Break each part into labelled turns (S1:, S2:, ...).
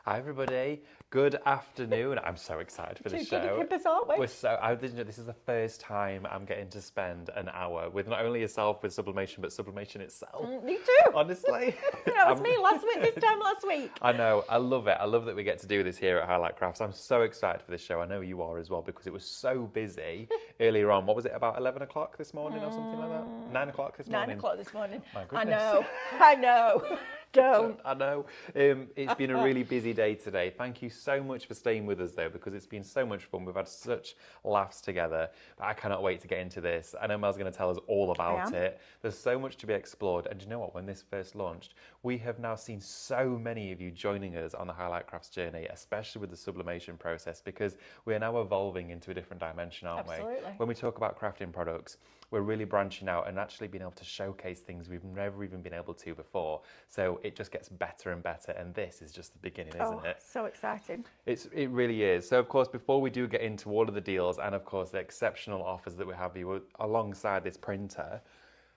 S1: Hi everybody, good afternoon. I'm so excited for this show.
S2: Two giddy kippers, aren't we?
S1: This is the first time I'm getting to spend an hour with not only yourself with Sublimation, but Sublimation itself.
S2: Me too.
S1: Honestly.
S2: That was me last week, this time last week.
S1: I know, I love it. I love that we get to do this here at Highlight Crafts. I'm so excited for this show. I know you are as well because it was so busy earlier on. What was it, about 11 o'clock this morning or something like that? 9 o'clock this morning?
S2: 9 o'clock this morning.
S1: My goodness.
S2: I know. Don't.
S1: I know. It's been a really busy day today. Thank you so much for staying with us though, because it's been so much fun. We've had such laughs together. But I cannot wait to get into this. I know Mel's going to tell us all about it. There's so much to be explored. And you know what? When this first launched, we have now seen so many of you joining us on the Highlight Crafts journey, especially with the sublimation process, because we are now evolving into a different dimension, aren't we?
S2: Absolutely.
S1: When we talk about crafting products, we're really branching out and actually being able to showcase things we've never even been able to before. So it just gets better and better, and this is just the beginning, isn't it?
S2: So exciting.
S1: It really is. So of course, before we do get into all of the deals and of course the exceptional offers that we have you alongside this printer,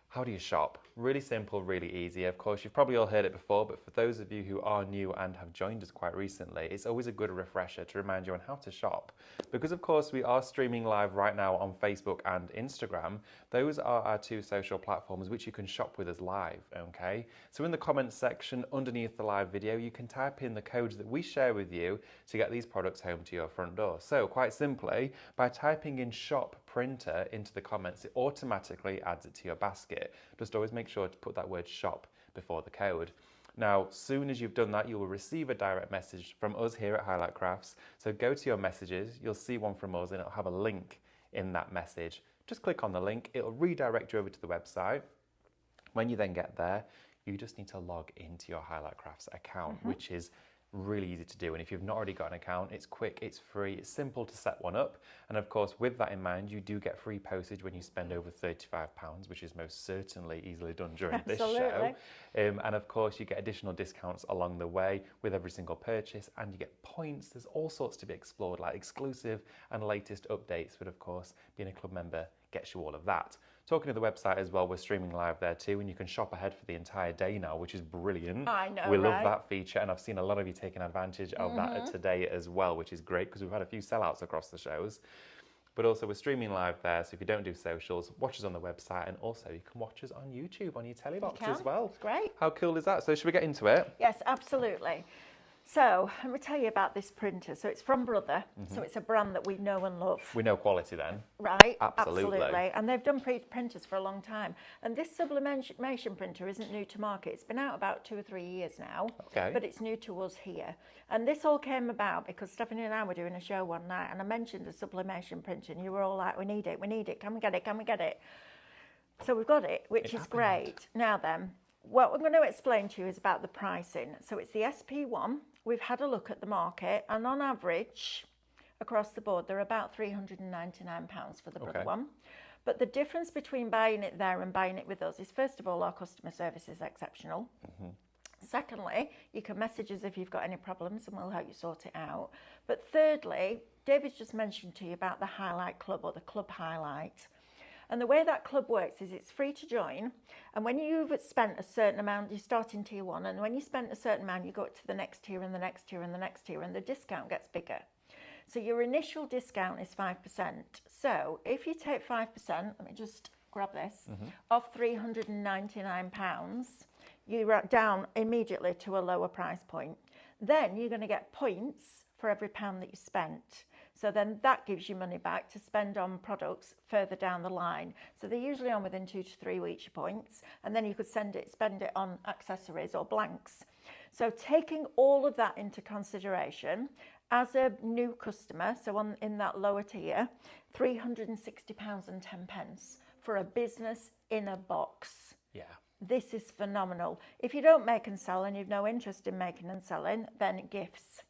S1: how do you shop? Really simple, really easy. Of course, you've probably all heard it before, but for those of you who are new and have joined us quite recently, it's always a good refresher to remind you on how to shop. Because of course, we are streaming live right now on Facebook and Instagram. Those are our two social platforms which you can shop with us live, okay? So in the comments section underneath the live video, you can type in the codes that we share with you to get these products home to your front door. So quite simply, by typing in shop printer into the comments, it automatically adds it to your basket. Just always make sure to put that word shop before the code. Now, soon as you've done that, you will receive a direct message from us here at Highlight Crafts. So go to your messages, you'll see one from us and it'll have a link in that message. Just click on the link, it'll redirect you over to the website. When you then get there, you just need to log into your Highlight Crafts account, which is really easy to do. And if you've not already got an account, it's quick, it's free, it's simple to set one up. And of course, with that in mind, you do get free postage when you spend over £35, which is most certainly easily done during this show. And of course, you get additional discounts along the way with every single purchase, and you get points. There's all sorts to be explored, like exclusive and latest updates. But of course, being a club member gets you all of that. Talking of the website as well, we're streaming live there too, and you can shop ahead for the entire day now, which is brilliant.
S2: I know,
S1: we love that feature, and I've seen a lot of you taking advantage of that today as well, which is great because we've had a few sellouts across the shows. But also we're streaming live there, so if you don't do socials, watch us on the website, and also you can watch us on YouTube on your telly box as well.
S2: It's great.
S1: How cool is that? So should we get into it?
S2: Yes, absolutely. So let me tell you about this printer. So it's from Brother. So it's a brand that we know and love.
S1: We know quality then.
S2: Right,
S1: Absolutely.
S2: And they've done printers for a long time. And this sublimation printer isn't new to market. It's been out about 2 or 3 years now.
S1: Okay.
S2: But it's new to us here. And this all came about because Stephanie and I were doing a show one night and I mentioned the sublimation printer and you were all like, we need it, can we get it, can we get it? So we've got it, which is great. Now then, what we're going to explain to you is about the pricing. So it's the SP1. We've had a look at the market, and on average, across the board, they're about £399 for the Brother one. But the difference between buying it there and buying it with us is, first of all, our customer service is exceptional. Secondly, you can message us if you've got any problems and we'll help you sort it out. But thirdly, David's just mentioned to you about the Highlight Club or the Club Highlight. And the way that club works is it's free to join. And when you've spent a certain amount, you start in tier 1. And when you spend a certain amount, you go up to the next tier and the next tier and the next tier. And the discount gets bigger. So your initial discount is 5%. So if you take 5%, let me just grab this, of £399, you're down immediately to a lower price point. Then you're going to get points for every £1 that you spent. So then that gives you money back to spend on products further down the line. So they're usually on within 2 to 3 weeks, your points. And then you could spend it on accessories or blanks. So taking all of that into consideration, as a new customer, so in that lower tier, £360.10 for a business in a box.
S1: Yeah.
S2: This is phenomenal. If you don't make and sell and you've no interest in making and selling, then gifts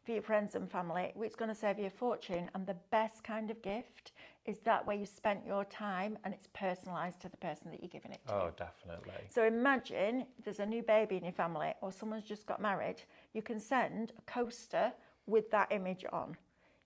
S2: for your friends and family, it's going to save you a fortune. And the best kind of gift is that where you spent your time and it's personalised to the person that you're giving it to.
S1: Oh, definitely.
S2: So imagine there's a new baby in your family or someone's just got married. You can send a coaster with that image on.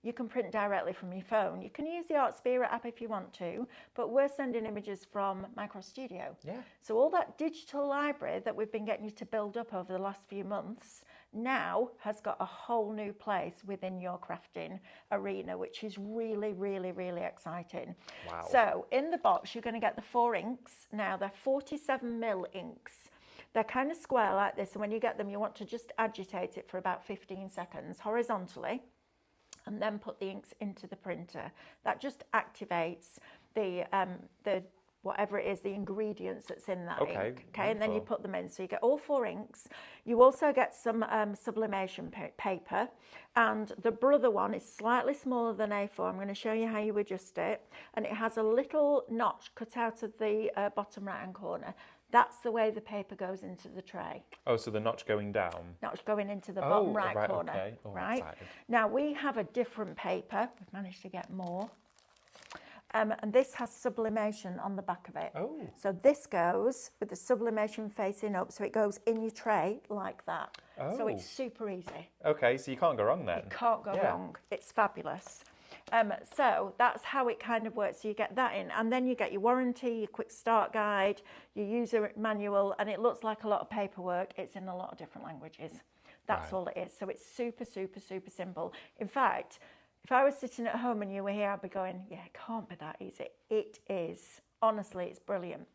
S2: You can print directly from your phone. You can use the Art Spirit app if you want to, but we're sending images from Micro Studio.
S1: Yeah.
S2: So all that digital library that we've been getting you to build up over the last few months, now has got a whole new place within your crafting arena, which is really, really, really exciting.
S1: Wow.
S2: So in the box, you're going to get the 4 inks. Now they're 47mm inks. They're kind of square like this, and when you get them, you want to just agitate it for about 15 seconds horizontally, and then put the inks into the printer. That just activates the whatever it is, the ingredients that's in that ink. Okay, and then you put them in. So you get all 4 inks. You also get some sublimation paper, and the brother one is slightly smaller than A4. I'm going to show you how you adjust it, and it has a little notch cut out of the bottom right hand corner. That's the way the paper goes into the tray.
S1: Oh, so the notch going down?
S2: Notch going into the bottom right corner.
S1: Okay. Oh,
S2: right. Now we have a different paper. We've managed to get more. And this has sublimation on the back of it.
S1: Oh.
S2: So this goes with the sublimation facing up, so it goes in your tray like that.
S1: Oh.
S2: So it's super easy.
S1: Okay, so you can't go wrong then.
S2: You can't go wrong. It's fabulous. So that's how it kind of works. So you get that in, and then you get your warranty, your quick start guide, your user manual, and it looks like a lot of paperwork. It's in a lot of different languages. That's all it is. So it's super, super, super simple. In fact, if I was sitting at home and you were here, I'd be going, yeah, it can't be that easy. It is. Honestly, it's brilliant.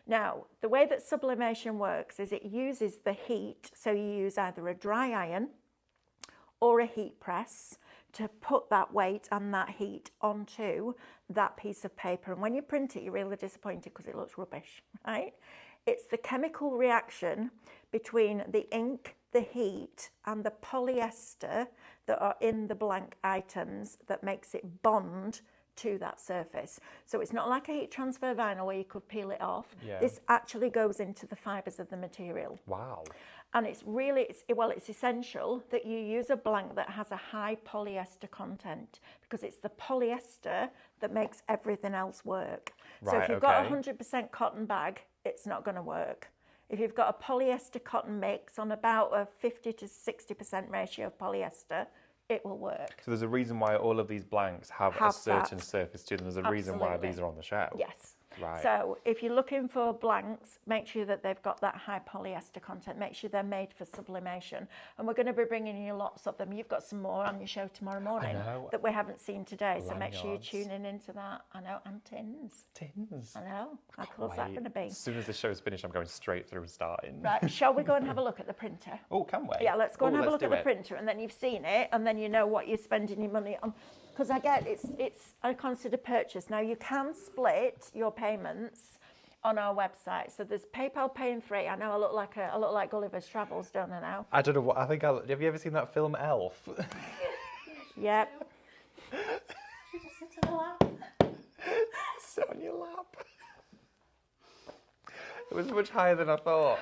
S2: Now, the way that sublimation works is it uses the heat. So you use either a dry iron or a heat press to put that weight and that heat onto that piece of paper. And when you print it, you're really disappointed because it looks rubbish, right? It's the chemical reaction between the ink, the heat, and the polyester that are in the blank items that makes it bond to that surface. So it's not like a heat transfer vinyl where you could peel it off.
S1: Yeah.
S2: This actually goes into the fibres of the material.
S1: Wow.
S2: And it's really, it's essential that you use a blank that has a high polyester content, because it's the polyester that makes everything else work.
S1: Right,
S2: so if you've got a 100% cotton bag, it's not going to work. If you've got a polyester cotton mix on about a 50 to 60% ratio of polyester, it will work.
S1: So there's a reason why all of these blanks have a certain surface to them. There's a reason why these are on the shelf.
S2: Yes.
S1: Right.
S2: So if you're looking for blanks, make sure that they've got that high polyester content. Make sure they're made for sublimation. And we're going to be bringing you lots of them. You've got some more on your show tomorrow morning that we haven't seen today. So make sure you're tuning into that. I know, and tins.
S1: Tins.
S2: I know. How cool is that going to be?
S1: As soon as the show's finished, I'm going straight through and starting.
S2: Right. Shall we go and have a look at the printer?
S1: Oh, can we?
S2: Yeah, let's go and have a look at the printer, and then you've seen it, and then you know what you're spending your money on. Because I get it's a considered purchase. Now you can split your payments on our website. So there's PayPal Pay in 3. I know I look like Gulliver's Travels, don't I now?
S1: I don't know what I think. Have you ever seen that film Elf?
S2: Yep.
S3: She just sits in the lap.
S1: Sit on your lap. It was much higher than I thought.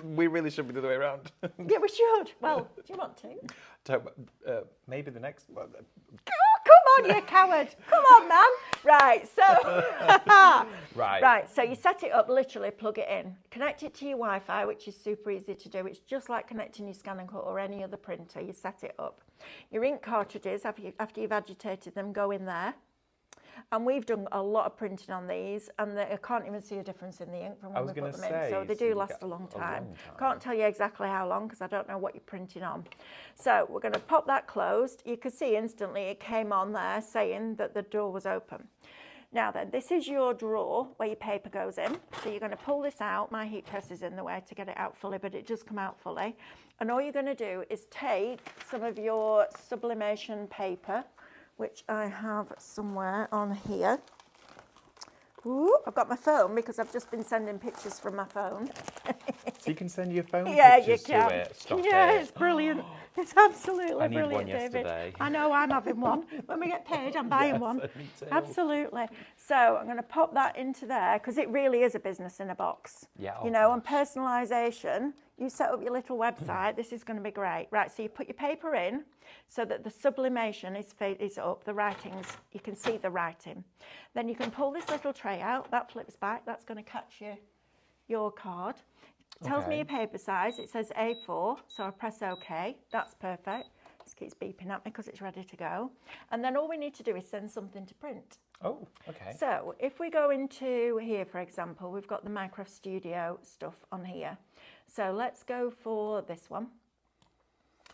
S1: We really should be the other way around.
S2: Yeah, we should. Well, do you want to?
S1: Maybe the next one.
S2: Oh, come on, you coward. Come on, man. Right, so... Right, so you set it up, literally plug it in. Connect it to your Wi-Fi, which is super easy to do. It's just like connecting your Scan and Cut or any other printer. You set it up. Your ink cartridges, after you've agitated them, go in there. And we've done a lot of printing on these, and I can't even see a difference in the ink from when we put them in. So they do last a long time. Can't tell you exactly how long because I don't know what you're printing on. So we're going to pop that closed. You can see instantly it came on there saying that the door was open. Now then, this is your drawer where your paper goes in. So you're going to pull this out. My heat press is in the way to get it out fully, but it does come out fully. And all you're going to do is take some of your sublimation paper, which I have somewhere on here. Ooh, I've got my phone because I've just been sending pictures from my phone.
S1: So you can send your phone
S2: you
S1: pictures
S2: can.
S1: to it? Stop
S2: yeah,
S1: it.
S2: it's brilliant. It's absolutely
S1: I need
S2: brilliant,
S1: one
S2: David.
S1: yesterday.
S2: I know, I'm having one. When we get paid, I'm buying
S1: Yes,
S2: one.
S1: me too.
S2: Absolutely. So I'm going to pop that into there because it really is a business in a box.
S1: Yeah,
S2: you know, and personalisation, you set up your little website, this is going to be great. Right, so you put your paper in so that the sublimation is up, the writings, you can see the writing. Then you can pull this little tray out, that flips back, that's going to catch your card. It tells me your paper size, it says A4, so I press OK, that's perfect. This keeps beeping at me because it's ready to go. And then all we need to do is send something to print.
S1: Oh, okay.
S2: So if we go into here, for example, we've got the Minecraft Studio stuff on here. So let's go for this one.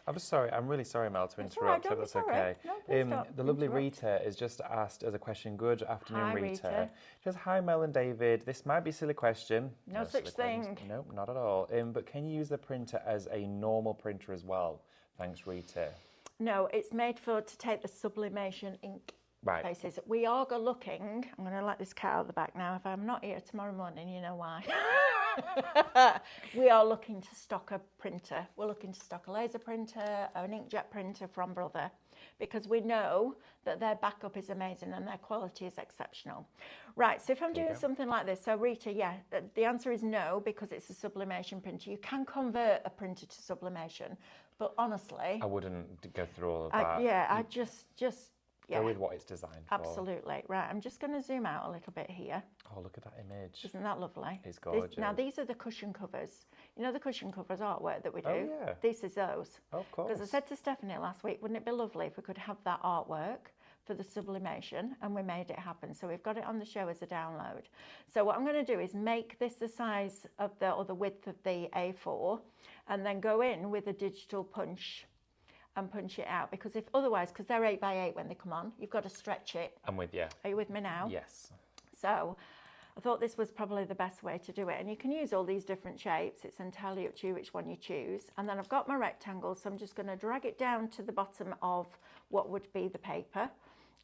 S1: I'm just sorry. I'm really sorry, Mel, to
S2: It's all right,
S1: interrupt.
S2: don't be
S1: That's
S2: sorry.
S1: okay.
S2: No, please don't
S1: The lovely
S2: interrupt.
S1: Rita is just asked as a question. Good afternoon,
S2: Hi,
S1: Rita.
S2: Rita.
S1: She says, "Hi, Mel and David. This might be a silly question.
S2: No such
S1: silly questions.
S2: thing.
S1: Nope, not at all. But can you use the printer as a normal printer as well? Thanks, Rita.
S2: No, it's made to take the sublimation ink
S1: Right.
S2: places. We are looking, I'm going to let this cat out of the back now. If I'm not here tomorrow morning, you know why. We are looking to stock a printer. We're looking to stock a laser printer, an inkjet printer from Brother, because we know that their backup is amazing and their quality is exceptional. Right, so if I'm doing something like this, so Rita, yeah, the answer is no, because it's a sublimation printer. You can convert a printer to sublimation, but honestly,
S1: I wouldn't go through all of that.
S2: I just yeah.
S1: Go with what it's designed for.
S2: Absolutely. Right, I'm just going to zoom out a little bit here.
S1: Oh, look at that image.
S2: Isn't that lovely?
S1: It's gorgeous.
S2: Now, these are the cushion covers. You know the cushion covers artwork that we do?
S1: Oh, yeah.
S2: This is those.
S1: Of course.
S2: Because I said to Stephanie last week, wouldn't it be lovely if we could have that artwork for the sublimation? And we made it happen. So we've got it on the show as a download. So what I'm going to do is make this the size of the width of the A4 and then go in with a digital punch and punch it out, because because they're 8x8 when they come on, you've got to stretch it.
S1: I'm with you.
S2: Are you with me now?
S1: Yes.
S2: So I thought this was probably the best way to do it. And you can use all these different shapes. It's entirely up to you which one you choose. And then I've got my rectangle, so I'm just going to drag it down to the bottom of what would be the paper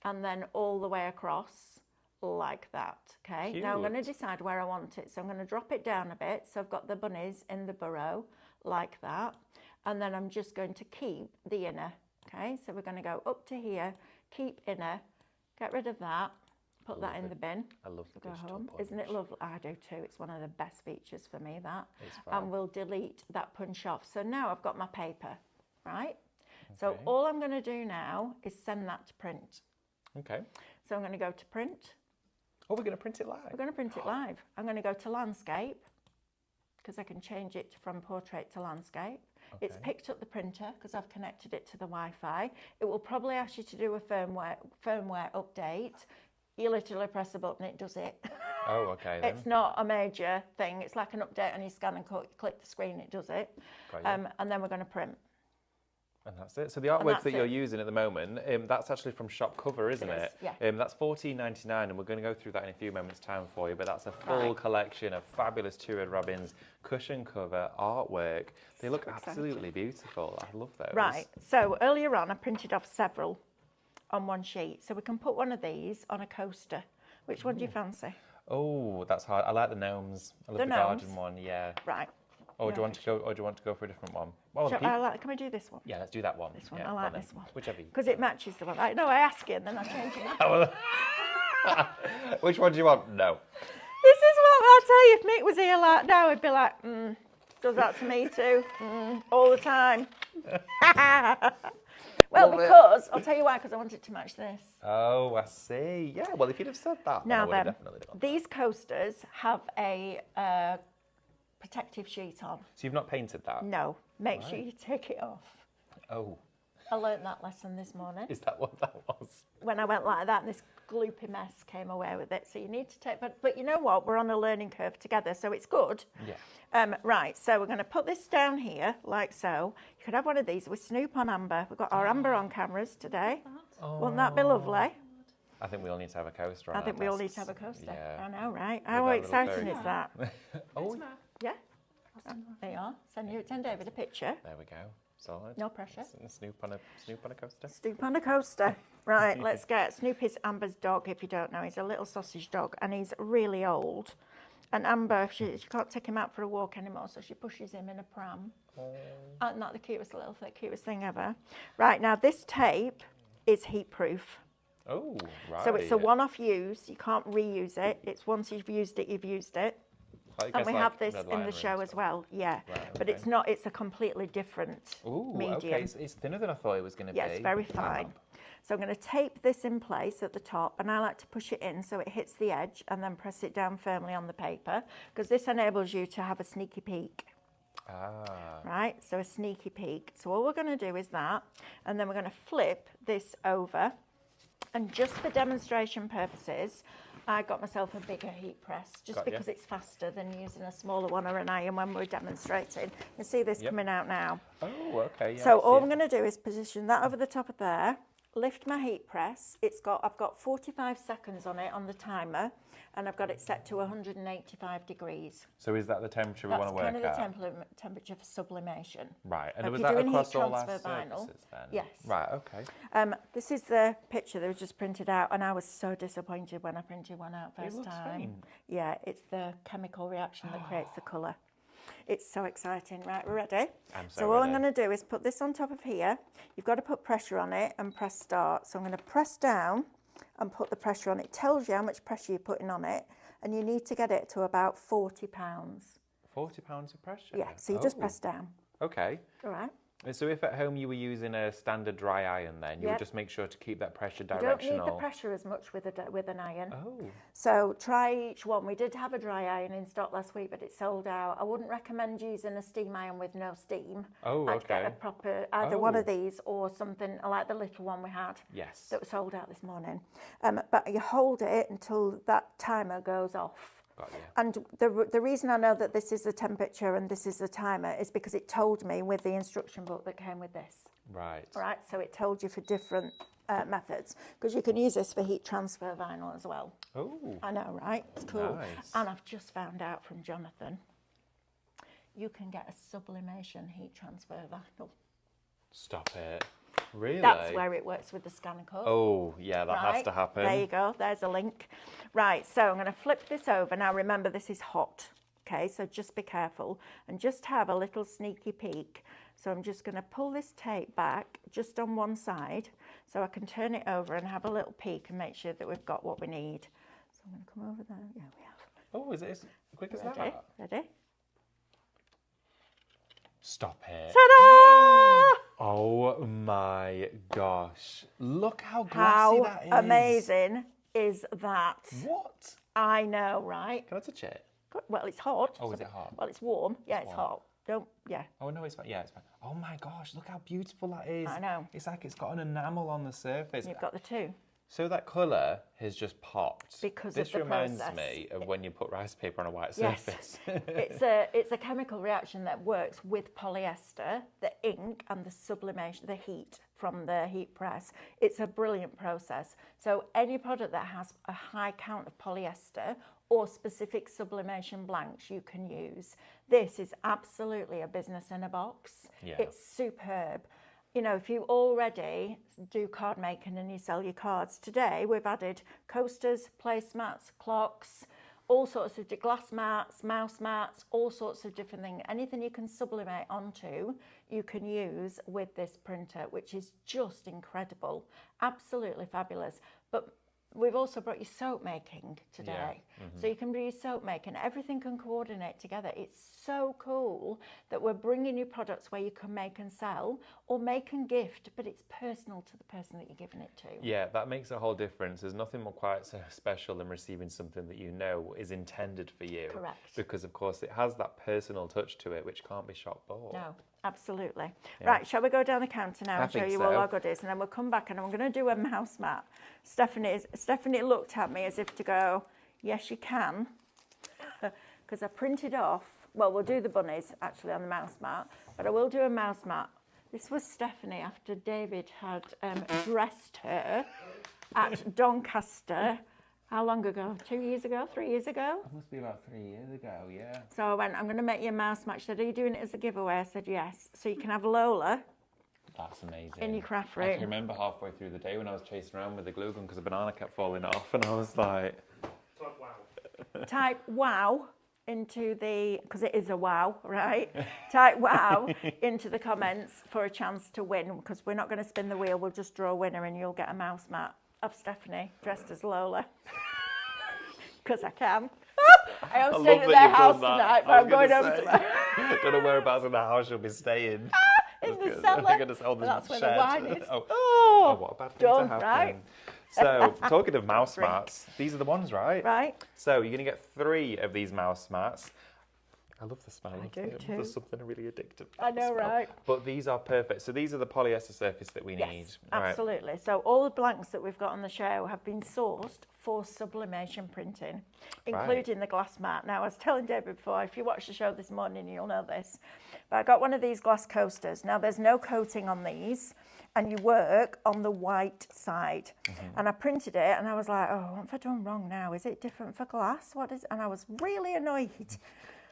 S2: and then all the way across like that. Okay.
S1: Cute.
S2: Now I'm going to decide where I want it. So I'm going to drop it down a bit. So I've got the bunnies in the burrow like that. And then I'm just going to keep the inner. Okay, so we're going to go up to here, keep inner, get rid of that, put that in the bin.
S1: I love the
S2: Go
S1: digital
S2: home.
S1: punch.
S2: Isn't it lovely? I do too. It's one of the best features for me, that.
S1: It's fab.
S2: And we'll delete that punch off. So now I've got my paper, right? So
S1: Okay.
S2: all I'm going to do now is send that to print.
S1: Okay.
S2: So I'm going to go to print.
S1: Oh, we're going to print it live.
S2: We're going to print it live. I'm going to go to landscape, because I can change it from portrait to landscape.
S1: Okay.
S2: It's picked up the printer because I've connected it to the Wi-Fi. It will probably ask you to do a firmware update. You literally press a button, it does it.
S1: Oh, okay then.
S2: It's not a major thing. It's like an update on your scan and click the screen, it does it.
S1: Got you.
S2: And then we're going to print.
S1: And that's it. So the artwork
S2: that's
S1: that you're
S2: it.
S1: using at the moment, that's actually from Shop Cover, isn't
S2: It
S1: it?
S2: is, yeah.
S1: That's $14.99, and we're going to go through that in a few moments' time for you. But that's a full
S2: Right.
S1: collection of fabulous Two Red Robins cushion cover artwork. They look
S2: exciting.
S1: absolutely beautiful. I love those.
S2: Right, so earlier on I printed off several on one sheet. So we can put one of these on a coaster. Which one do you fancy?
S1: Oh, that's hard. I like the gnomes. I love
S2: The
S1: the garden
S2: gnomes?
S1: one. Yeah.
S2: Right.
S1: Or do
S2: No,
S1: you want to go? Or do you want to go for a different one? Oh,
S2: Can we do this one?
S1: yeah, let's do that one.
S2: This one,
S1: Yeah,
S2: I
S1: go
S2: like
S1: on then.
S2: this one.
S1: Whichever. You...
S2: Because it matches the one. No, I ask you and then I change it.
S1: Which one do you want? No.
S2: This is what I'll tell you. If Mick was here like now, he'd be like, does that to me too, all the time. Well,
S1: Love it.
S2: because I'll tell you why. Because I want it to match this.
S1: Oh, I see. Yeah. Well, if you'd have said that, then I
S2: Now
S1: would have
S2: then,
S1: definitely done.
S2: these coasters have a protective sheet on.
S1: So you've not painted that?
S2: No, make sure you take it off.
S1: Oh,
S2: I learnt that lesson this morning
S1: is that what that was?
S2: when I went like that, and this gloopy mess came away with it. So you need to take, but you know what? We're on a learning curve together, so it's good.
S1: Yeah.
S2: Right, so we're going to put this down here, like so. You could have one of these with Snoop on Amber. We've got our Amber on cameras today. Wouldn't that be lovely?
S1: I think we all need to have a coaster on
S2: I think
S1: our
S2: we all need to
S1: desks.
S2: have a coaster.
S1: Yeah.
S2: I know, right?
S1: With
S2: How
S1: our little
S2: exciting
S1: fairy.
S2: is that?
S1: Oh,
S2: Yeah? There you are. Send David a picture.
S1: there we go. Solid.
S2: No pressure.
S1: Snoop on a coaster.
S2: Snoop on a coaster. Right, let's get Snoop is Amber's dog, if you don't know. He's a little sausage dog and he's really old. And Amber, she can't take him out for a walk anymore, so she pushes him in a pram. Not the cutest cutest thing ever. Right, now this tape is heat proof.
S1: Oh, right.
S2: So it's a one-off use. You can't reuse it. It's once you've used it, you've used it.
S1: I
S2: And
S1: guess
S2: we
S1: like
S2: have this
S1: red
S2: in the
S1: liner
S2: show
S1: and
S2: as
S1: stuff.
S2: well, yeah.
S1: Right,
S2: But
S1: okay.
S2: it's not, it's a completely different
S1: Ooh,
S2: medium.
S1: okay. It's thinner than I thought it was going to
S2: Yeah,
S1: be.
S2: it's very fine. So I'm going to tape this in place at the top, and I like to push it in so it hits the edge and then press it down firmly on the paper, because this enables you to have a sneaky peek.
S1: Ah.
S2: Right, so a sneaky peek. So all we're going to do is that, and then we're going to flip this over. And just for demonstration purposes, I got myself a bigger heat press just
S1: Got ya.
S2: because it's faster than using a smaller one or an iron when we're demonstrating. You see this coming out now.
S1: Oh, okay. Yeah,
S2: So
S1: I see
S2: all
S1: it.
S2: I'm going to do is position that over the top of there, lift my heat press. I've got 45 seconds on it on the timer, and I've got it set to 185 degrees.
S1: So is that the temperature we want to
S2: That's
S1: work
S2: kind of
S1: at?
S2: the temperature for sublimation.
S1: Right, and
S2: If
S1: was
S2: you're
S1: that
S2: doing heat
S1: across all our
S2: transfer vinyl,
S1: surfaces then?
S2: yes.
S1: Right, okay.
S2: This is the picture that was just printed out, and I was so disappointed when I printed one out first
S1: looks
S2: time.
S1: faint.
S2: Yeah, it's the chemical reaction that creates the colour. It's so exciting. Right, we're ready?
S1: I'm so
S2: all I'm
S1: ready.
S2: going to do is put this on top of here. You've got to put pressure on it and press start. So I'm going to press down and put the pressure on. It tells you how much pressure you're putting on it, and you need to get it to about 40 pounds.
S1: 40 pounds of pressure?
S2: Yeah, so you just
S1: Oh,
S2: press down.
S1: Okay.
S2: All right.
S1: And so if at home you were using a standard dry iron then, you would
S2: Yep.
S1: just make sure to keep that pressure
S2: You don't
S1: directional?
S2: need the pressure as much with an iron.
S1: Oh,
S2: So try each one. We did have a dry iron in stock last week, but it sold out. I wouldn't recommend using a steam iron with no steam.
S1: Oh,
S2: I'd get a
S1: okay.
S2: proper, either one of
S1: Oh.
S2: these or something like the little one we had
S1: yes.
S2: that was sold out this morning. But you hold it until that timer goes off.
S1: Got you.
S2: And the reason I know that this is the temperature and this is the timer is because it told me with the instruction book that came with this.
S1: Right.
S2: All right, so it told you for different methods, because you can use this for heat transfer vinyl as well.
S1: Oh,
S2: I know, right? It's cool.
S1: Nice.
S2: And I've just found out from Jonathan, you can get a sublimation heat transfer vinyl.
S1: stop it. Really?
S2: That's where it works with the scanner code.
S1: Oh, yeah, that has
S2: Right,
S1: to happen.
S2: There you go, there's a link. Right, so I'm going to flip this over. Now remember, this is hot, okay? So just be careful and just have a little sneaky peek. So I'm just going to pull this tape back just on one side so I can turn it over and have a little peek and make sure that we've got what we need. So I'm going to come over there. Yeah, we have.
S1: Oh, is it as quick as
S2: Ready?
S1: that?
S2: Ready?
S1: Stop it.
S2: Ta-da!
S1: Oh my gosh. Look how glassy
S2: How
S1: that is.
S2: amazing is that?
S1: What?
S2: I know, right?
S1: Can I touch it?
S2: Well, it's hot.
S1: Oh,
S2: so
S1: is it hot?
S2: Well, it's warm. Yeah, it's
S1: warm.
S2: hot. Don't, yeah.
S1: Oh, no, it's fine. Yeah, it's fine. Oh my gosh, look how beautiful that is.
S2: I know.
S1: It's like it's got an enamel on the surface.
S2: You've got the two.
S1: So that colour has just popped.
S2: Because
S1: this
S2: of the
S1: reminds
S2: process.
S1: me of when you put rice paper on a white
S2: Yes.
S1: surface.
S2: It's a chemical reaction that works with polyester, the ink, and the sublimation, the heat from the heat press. It's a brilliant process. So any product that has a high count of polyester or specific sublimation blanks you can use. This is absolutely a business in a box.
S1: Yeah.
S2: It's superb. You know, if you already do card making and you sell your cards, today we've added coasters, placemats, clocks, all sorts of glass mats, mouse mats, all sorts of different things. Anything you can sublimate onto, you can use with this printer, which is just incredible. Absolutely fabulous. But we've also brought you soap making today. So you can do your soap making. Everything can coordinate together. It's so cool that we're bringing you products where you can make and sell or make and gift, but it's personal to the person that you're giving it to.
S1: Yeah, that makes a whole difference. There's nothing more quite so special than receiving something that you know is intended for you.
S2: Correct.
S1: Because, of course, it has that personal touch to it, which can't be shop bought.
S2: No, absolutely. Right, shall we go down the counter now
S1: I
S2: and show
S1: think
S2: you
S1: so.
S2: all our goodies, and then we'll come back and I'm going to do a mouse mat. Stephanie looked at me as if to go, yes, you can, because I printed off. Well, we'll do the bunnies actually on the mouse mat, but I will do a mouse mat. This was Stephanie after David had dressed her at Doncaster. How long ago? 2 years ago? 3 years ago?
S1: That must be about 3 years ago, yeah.
S2: So I went, I'm going to make you a mouse mat. She said, are you doing it as a giveaway? I said, yes. So you can have Lola
S1: That's amazing.
S2: in your craft
S1: I
S2: room.
S1: can remember halfway through the day when I was chasing around with the glue gun because the banana kept falling off, and I was like,
S2: Type wow into the, because it is a wow, right? Type wow into the comments for a chance to win, because we're not going to spin the wheel. We'll just draw a winner and you'll get a mouse mat of Stephanie dressed as Lola. Because I can. I am staying at their house tonight, but I'm going over to my...
S1: Don't know whereabouts in the house you'll be staying.
S2: in the
S1: They're
S2: cellar.
S1: gonna sell this
S2: That's where the
S1: shed.
S2: wine is.
S1: Oh,
S2: Oh,
S1: what a bad thing
S2: done,
S1: to happen.
S2: right?
S1: So, talking of mouse
S2: Drink.
S1: mats, these are the ones, right?
S2: Right.
S1: So, you're going to get 3 of these mouse mats. I love the smell of
S2: do
S1: them.
S2: too.
S1: There's something really addictive.
S2: I know, right?
S1: But these are perfect. So these are the polyester surface that we need.
S2: Yes,
S1: Right.
S2: absolutely. So all the blanks that we've got on the show have been sourced for sublimation printing, including the glass mat. Now, I was telling David before, if you watched the show this morning, you'll know this. But I got one of these glass coasters. Now, there's no coating on these, and you work on the white side. And I printed it, and I was like, oh, what have I done wrong now? Is it different for glass? What is? And I was really annoyed.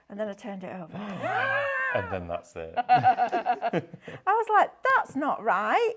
S2: And then I turned it over.
S1: And then that's it.
S2: I was like, that's not right.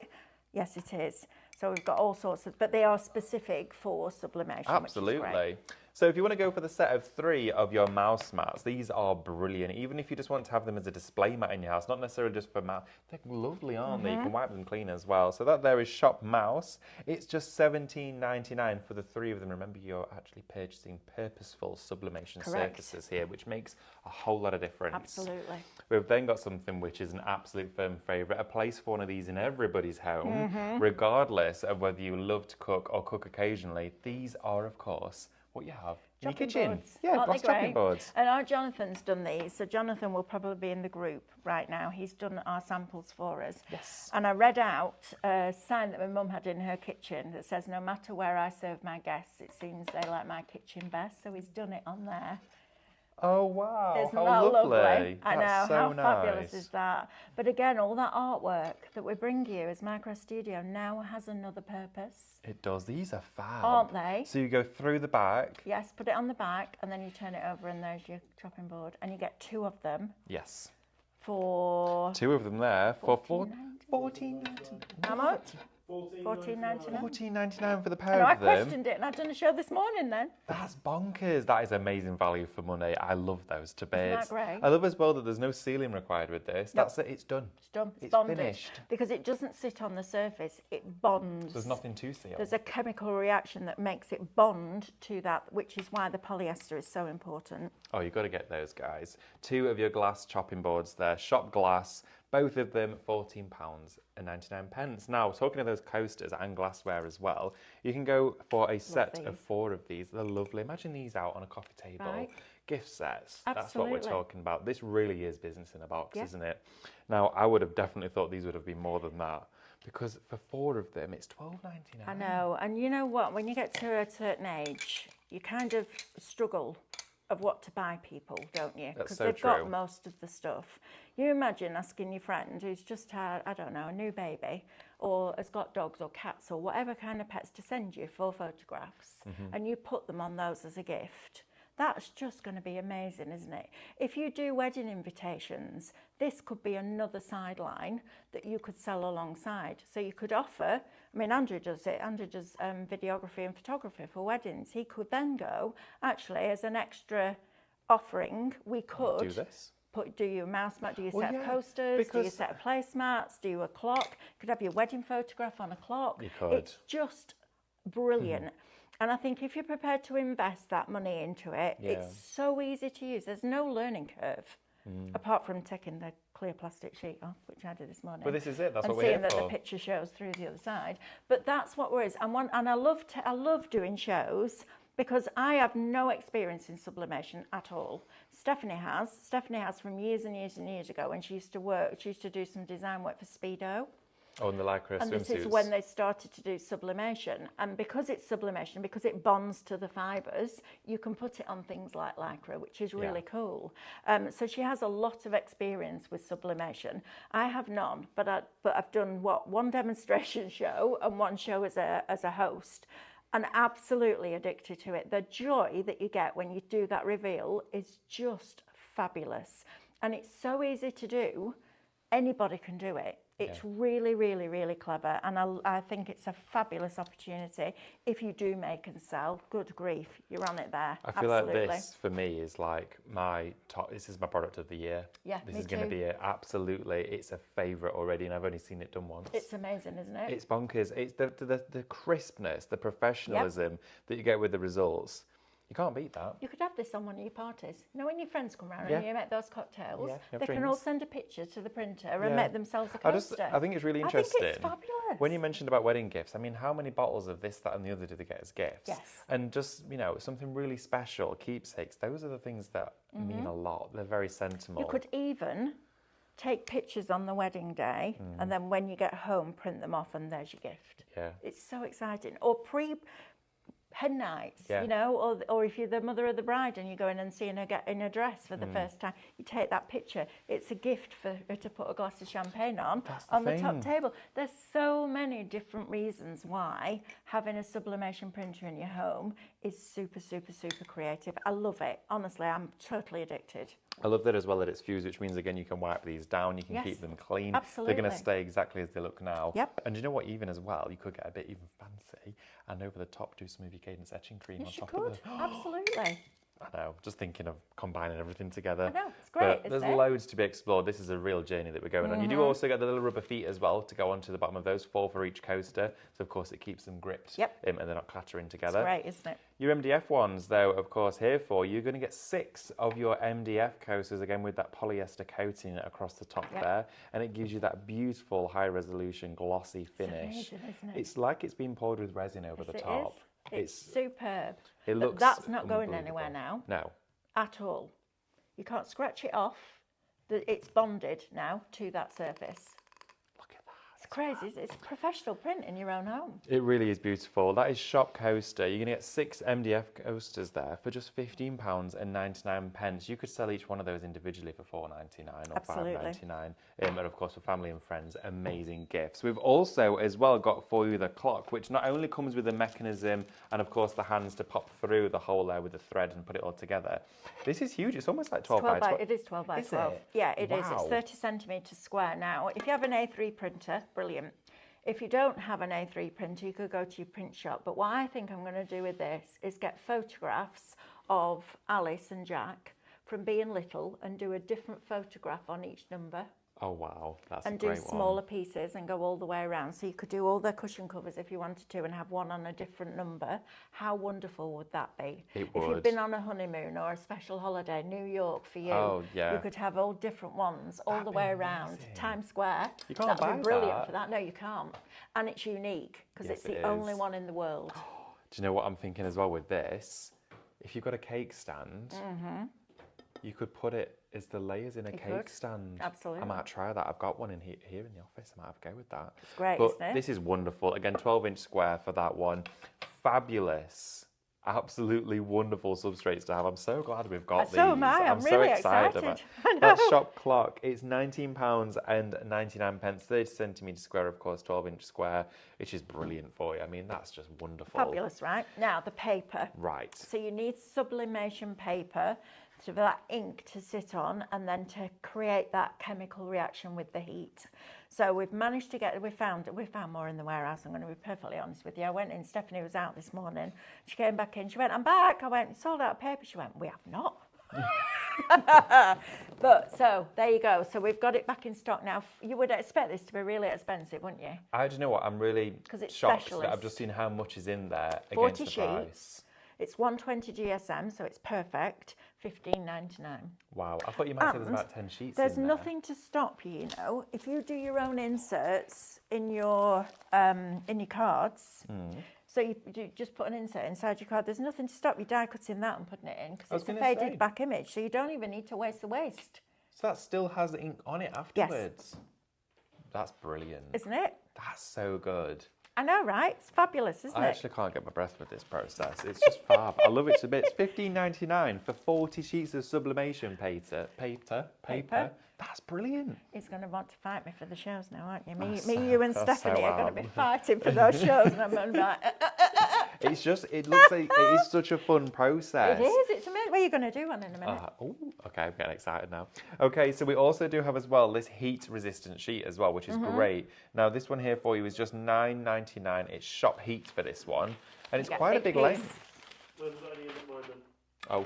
S2: Yes, it is. So we've got all sorts of, but they are specific for sublimation.
S1: Absolutely.
S2: Which is great.
S1: So if you want to go for the set of 3 of your mouse mats, these are brilliant. Even if you just want to have them as a display mat in your house, not necessarily just for mouse, they're lovely, aren't they? You can wipe them clean as well. So that there is Shop Mouse. It's just $17.99 for the 3 of them. Remember, you're actually purchasing purposeful sublimation surfaces here, which makes a whole lot of difference.
S2: Absolutely.
S1: We've then got something which is an absolute firm favourite, a place for one of these in everybody's home, regardless of whether you love to cook or cook occasionally. These are, of course, what you have in your
S2: Chopping
S1: kitchen.
S2: boards.
S1: Yeah,
S2: Aren't
S1: glass
S2: they
S1: chopping
S2: great?
S1: boards.
S2: And our Jonathan's done these, so Jonathan will probably be in the group right now. He's done our samples for us.
S1: Yes.
S2: And I read out a sign that my mum had in her kitchen that says, no matter where I serve my guests, it seems they like my kitchen best. So he's done it on there.
S1: Oh, wow.
S2: Isn't
S1: how
S2: that
S1: lovely.
S2: I know,
S1: That's so
S2: how
S1: nice.
S2: fabulous is that? But again, all that artwork that we bring you as Micro Studio now has another purpose.
S1: It does. These are fab.
S2: Aren't they?
S1: So you go through the back.
S2: Yes, put it on the back and then you turn it over and there's your chopping board. And you get 2 of them
S1: Yes.
S2: for...
S1: 2 of them there for
S2: $14.99. How much? $14.99.
S1: $14.99 for the
S2: I
S1: pair
S2: know, I
S1: of them.
S2: questioned it and I'd done a show this morning then.
S1: That's bonkers. That is amazing value for money. I love those to bits.
S2: that great?
S1: I love as well that there's no sealing required with this.
S2: Nope.
S1: That's it. It's done.
S2: It's done.
S1: It's
S2: bonded.
S1: finished.
S2: Because it doesn't sit on the surface, it bonds.
S1: There's nothing to seal.
S2: There's a chemical reaction that makes it bond to that, which is why the polyester is so important.
S1: Oh, you've got to get those, guys. 2 of your glass chopping boards there. Shop Glass. Both of them £14.99. Now, talking of those coasters and glassware as well, you can go for a set of 4 of these. They're lovely. Imagine these out on a coffee table.
S2: Right.
S1: Gift sets.
S2: Absolutely.
S1: That's what we're talking about. This really is business in a box,
S2: Yeah.
S1: isn't it? Now, I would have definitely thought these would have been more than that. Because for 4 of them, it's $12.99.
S2: I know. And you know what? When you get to a certain age, you kind of struggle of what to buy people, don't you?
S1: That's
S2: Because
S1: so
S2: they've
S1: true.
S2: got most of the stuff. You imagine asking your friend who's just had, I don't know, a new baby or has got dogs or cats or whatever kind of pets to send you 4 photographs and you put them on those as a gift. That's just going to be amazing, isn't it? If you do wedding invitations, this could be another sideline that you could sell alongside. So you could offer, I mean, Andrew does it. Andrew does videography and photography for weddings. He could then go, actually, as an extra offering, we could
S1: Do this.
S2: do you a mouse mat, do you a
S1: Well,
S2: set of
S1: yeah,
S2: coasters, do you a
S1: because-
S2: set of placemats, do you a clock? You could have your wedding photograph on a clock.
S1: You could.
S2: It's just brilliant. And I think if you're prepared to invest that money into it, it's so easy to use. There's no learning curve, apart from taking the clear plastic sheet off, which I did this morning.
S1: But this is it. That's
S2: and
S1: what we're here
S2: seeing that
S1: for.
S2: the picture shows through the other side. But that's what we're is. And I love doing shows because I have no experience in sublimation at all. Stephanie has. Stephanie has from years and years and years ago when she used to work. She used to do some design work for Speedo.
S1: Oh, and the lycra
S2: And this is
S1: swimsuits.
S2: when they started to do sublimation. And because it's sublimation, because it bonds to the fibres, you can put it on things like lycra, which is really cool. So she has a lot of experience with sublimation. I have none, but I've done one demonstration show and one show as a host, and absolutely addicted to it. The joy that you get when you do that reveal is just fabulous. And it's so easy to do. Anybody can do it. It's really, really, really clever. And I think it's a fabulous opportunity. If you do make and sell, good grief, you're on it there.
S1: I feel
S2: Absolutely.
S1: like this, for me, is like my top. This is my product of the year.
S2: Yeah,
S1: This
S2: me
S1: is going to
S2: too.
S1: be it's a favourite already, and I've only seen it done once.
S2: It's amazing, isn't it?
S1: It's bonkers. It's the crispness, the professionalism that you get with the results. You can't beat that.
S2: You could have this on one of your parties. You know, when your friends come round
S1: Yeah.
S2: and you make those cocktails,
S1: Yeah, you have
S2: they can all
S1: drinks.
S2: send a picture to the printer
S1: Yeah.
S2: and make themselves a coaster.
S1: I think it's really
S2: I
S1: interesting.
S2: think it's fabulous.
S1: When you mentioned about wedding gifts, I mean, how many bottles of this, that, and the other do they get as gifts?
S2: Yes.
S1: And just, you know, something really special, keepsakes, those are the things that mean a lot. They're very sentimental.
S2: You could even take pictures on the wedding day and then when you get home, print them off and there's your gift.
S1: Yeah.
S2: It's so exciting. Or hen nights,
S1: Yeah.
S2: you know, or if you're the mother of the bride and you go in and seeing her get in a dress for the first time, you take that picture. It's a gift for her to put a glass of champagne on the top table. There's so many different reasons why having a sublimation printer in your home is super, super, super creative. I love it. Honestly, I'm totally addicted.
S1: I love that as well that it's fused, which means again you can wipe these down, you can
S2: Yes,
S1: keep them clean.
S2: absolutely.
S1: They're going to stay exactly as they look now.
S2: Yep.
S1: And you know what, even as well, you could get a bit even fancy and over the top do some of your Cadence etching cream on
S2: Yes, you
S1: top
S2: could.
S1: of the...
S2: Absolutely.
S1: I know, just thinking of combining everything together.
S2: I know, it's great,
S1: But there's
S2: isn't it?
S1: loads to be explored. This is a real journey that we're going on. You do also get the little rubber feet as well to go onto the bottom of those, 4 for each coaster. So of course it keeps them gripped and they're not clattering together.
S2: It's great, isn't it?
S1: Your MDF ones, though, of course, here for you're going to get 6 of your MDF coasters, again with that polyester coating across the top there, and it gives you that beautiful high-resolution glossy finish.
S2: It's amazing, isn't it?
S1: It's like it's been poured with resin over the
S2: It
S1: top.
S2: is. It's superb.
S1: It
S2: But
S1: looks
S2: that's not going
S1: unbelievable.
S2: anywhere now
S1: No.
S2: at all. You can't scratch it off. It's bonded now to that surface.
S1: Look at that.
S2: It's crazy. It's professional print in your own home.
S1: It really is beautiful. That is Shop Coaster. You're going to get 6 MDF coasters there for just £15.99. You could sell each one of those individually for £4.99 or
S2: Absolutely.
S1: £5.99. And of course, for family and friends, amazing gifts. We've also as well got for you the clock, which not only comes with the mechanism and of course the hands to pop through the hole there with the thread and put it all together. This is huge. It's almost like 12 by 12.
S2: It is 12 by
S1: Is
S2: 12.
S1: it?
S2: Yeah, it is. It's
S1: Wow.
S2: 30 centimetres square now. If you have an A3 printer, brilliant. If you don't have an A3 printer, you could go to your print shop. But what I think I'm going to do with this is get photographs of Alice and Jack from being little and do a different photograph on each number.
S1: Oh wow, that's
S2: And
S1: a
S2: do
S1: great
S2: smaller
S1: one.
S2: pieces and go all the way around. So you could do all their cushion covers if you wanted to and have one on a different number. How wonderful would that be?
S1: It
S2: If you've
S1: would.
S2: been on a honeymoon or a special holiday, New York for you,
S1: Oh, yeah.
S2: you could have all different ones all
S1: That'd
S2: the
S1: be
S2: way around.
S1: amazing.
S2: Times Square.
S1: You can't
S2: That'd
S1: buy
S2: be brilliant
S1: that.
S2: for that. No, you can't. And it's unique because
S1: Yes,
S2: it's the
S1: it
S2: only
S1: is.
S2: one in the world.
S1: Do you know what I'm thinking as well with this? If you've got a cake stand, you could put it as the layers in a cake
S2: could.
S1: stand.
S2: Absolutely.
S1: I might try that. I've got one in here in the office. I might have a go with that.
S2: It's great,
S1: but
S2: isn't it?
S1: this is wonderful. Again, 12-inch square for that one. Fabulous. Absolutely wonderful substrates to have. I'm so glad we've got these.
S2: So am I. I'm
S1: so
S2: really
S1: excited.
S2: excited.
S1: About
S2: I
S1: that
S2: know.
S1: shop clock. It's £19.99, 30 centimetre square, of course, 12-inch square, which is brilliant for you. I mean, that's just wonderful.
S2: Fabulous, right? Now, the paper.
S1: Right.
S2: So you need sublimation paper for that ink to sit on and then to create that chemical reaction with the heat. So we've managed to get, we found more in the warehouse, I'm going to be perfectly honest with you. I went in, Stephanie was out this morning, she came back in, she went, I'm back. I went, sold out of paper. She went, we have not. But so there you go. So we've got it back in stock now. You would expect this to be really expensive, wouldn't you?
S1: I do you know what, I'm really
S2: 'Cause it's
S1: shocked that
S2: specialist.
S1: I've just seen how much is in there
S2: 40
S1: against the price.
S2: sheets. It's 120 GSM, so it's perfect. $15.99.
S1: Wow, I thought you might say there's
S2: And
S1: about 10 sheets
S2: There's
S1: in there.
S2: nothing to stop you, you know. If you do your own inserts in your cards, so you just put an insert inside your card, there's nothing to stop you die cutting that and putting it in
S1: I
S2: because
S1: was
S2: it's a
S1: gonna say.
S2: faded back image, so you don't even need to waste the waste,
S1: So that still has the ink on it afterwards? That's brilliant.
S2: isn't it?
S1: That's so good.
S2: I know, right? It's fabulous, isn't
S1: I
S2: it?
S1: actually can't get my breath with this process. It's just fab. I love it to bits. $15.99 for 40 sheets of sublimation paper. That's brilliant.
S2: He's going to want to fight me for the shows now, aren't you?
S1: I
S2: Me, you and
S1: so
S2: Stephanie are going to
S1: am.
S2: be fighting for those shows, and I'm going to be like,
S1: It's just, it looks like it is such a fun process.
S2: it is. It's amazing. Well, you're going to do one in a minute.
S1: Oh, okay, I'm getting excited now. Okay, so we also do have as well this heat-resistant sheet as well, which is great. Now, this one here for you is just $9.99. It's shop heat for this one, and it's
S2: Get
S1: quite a big
S2: piece.
S1: length. Oh,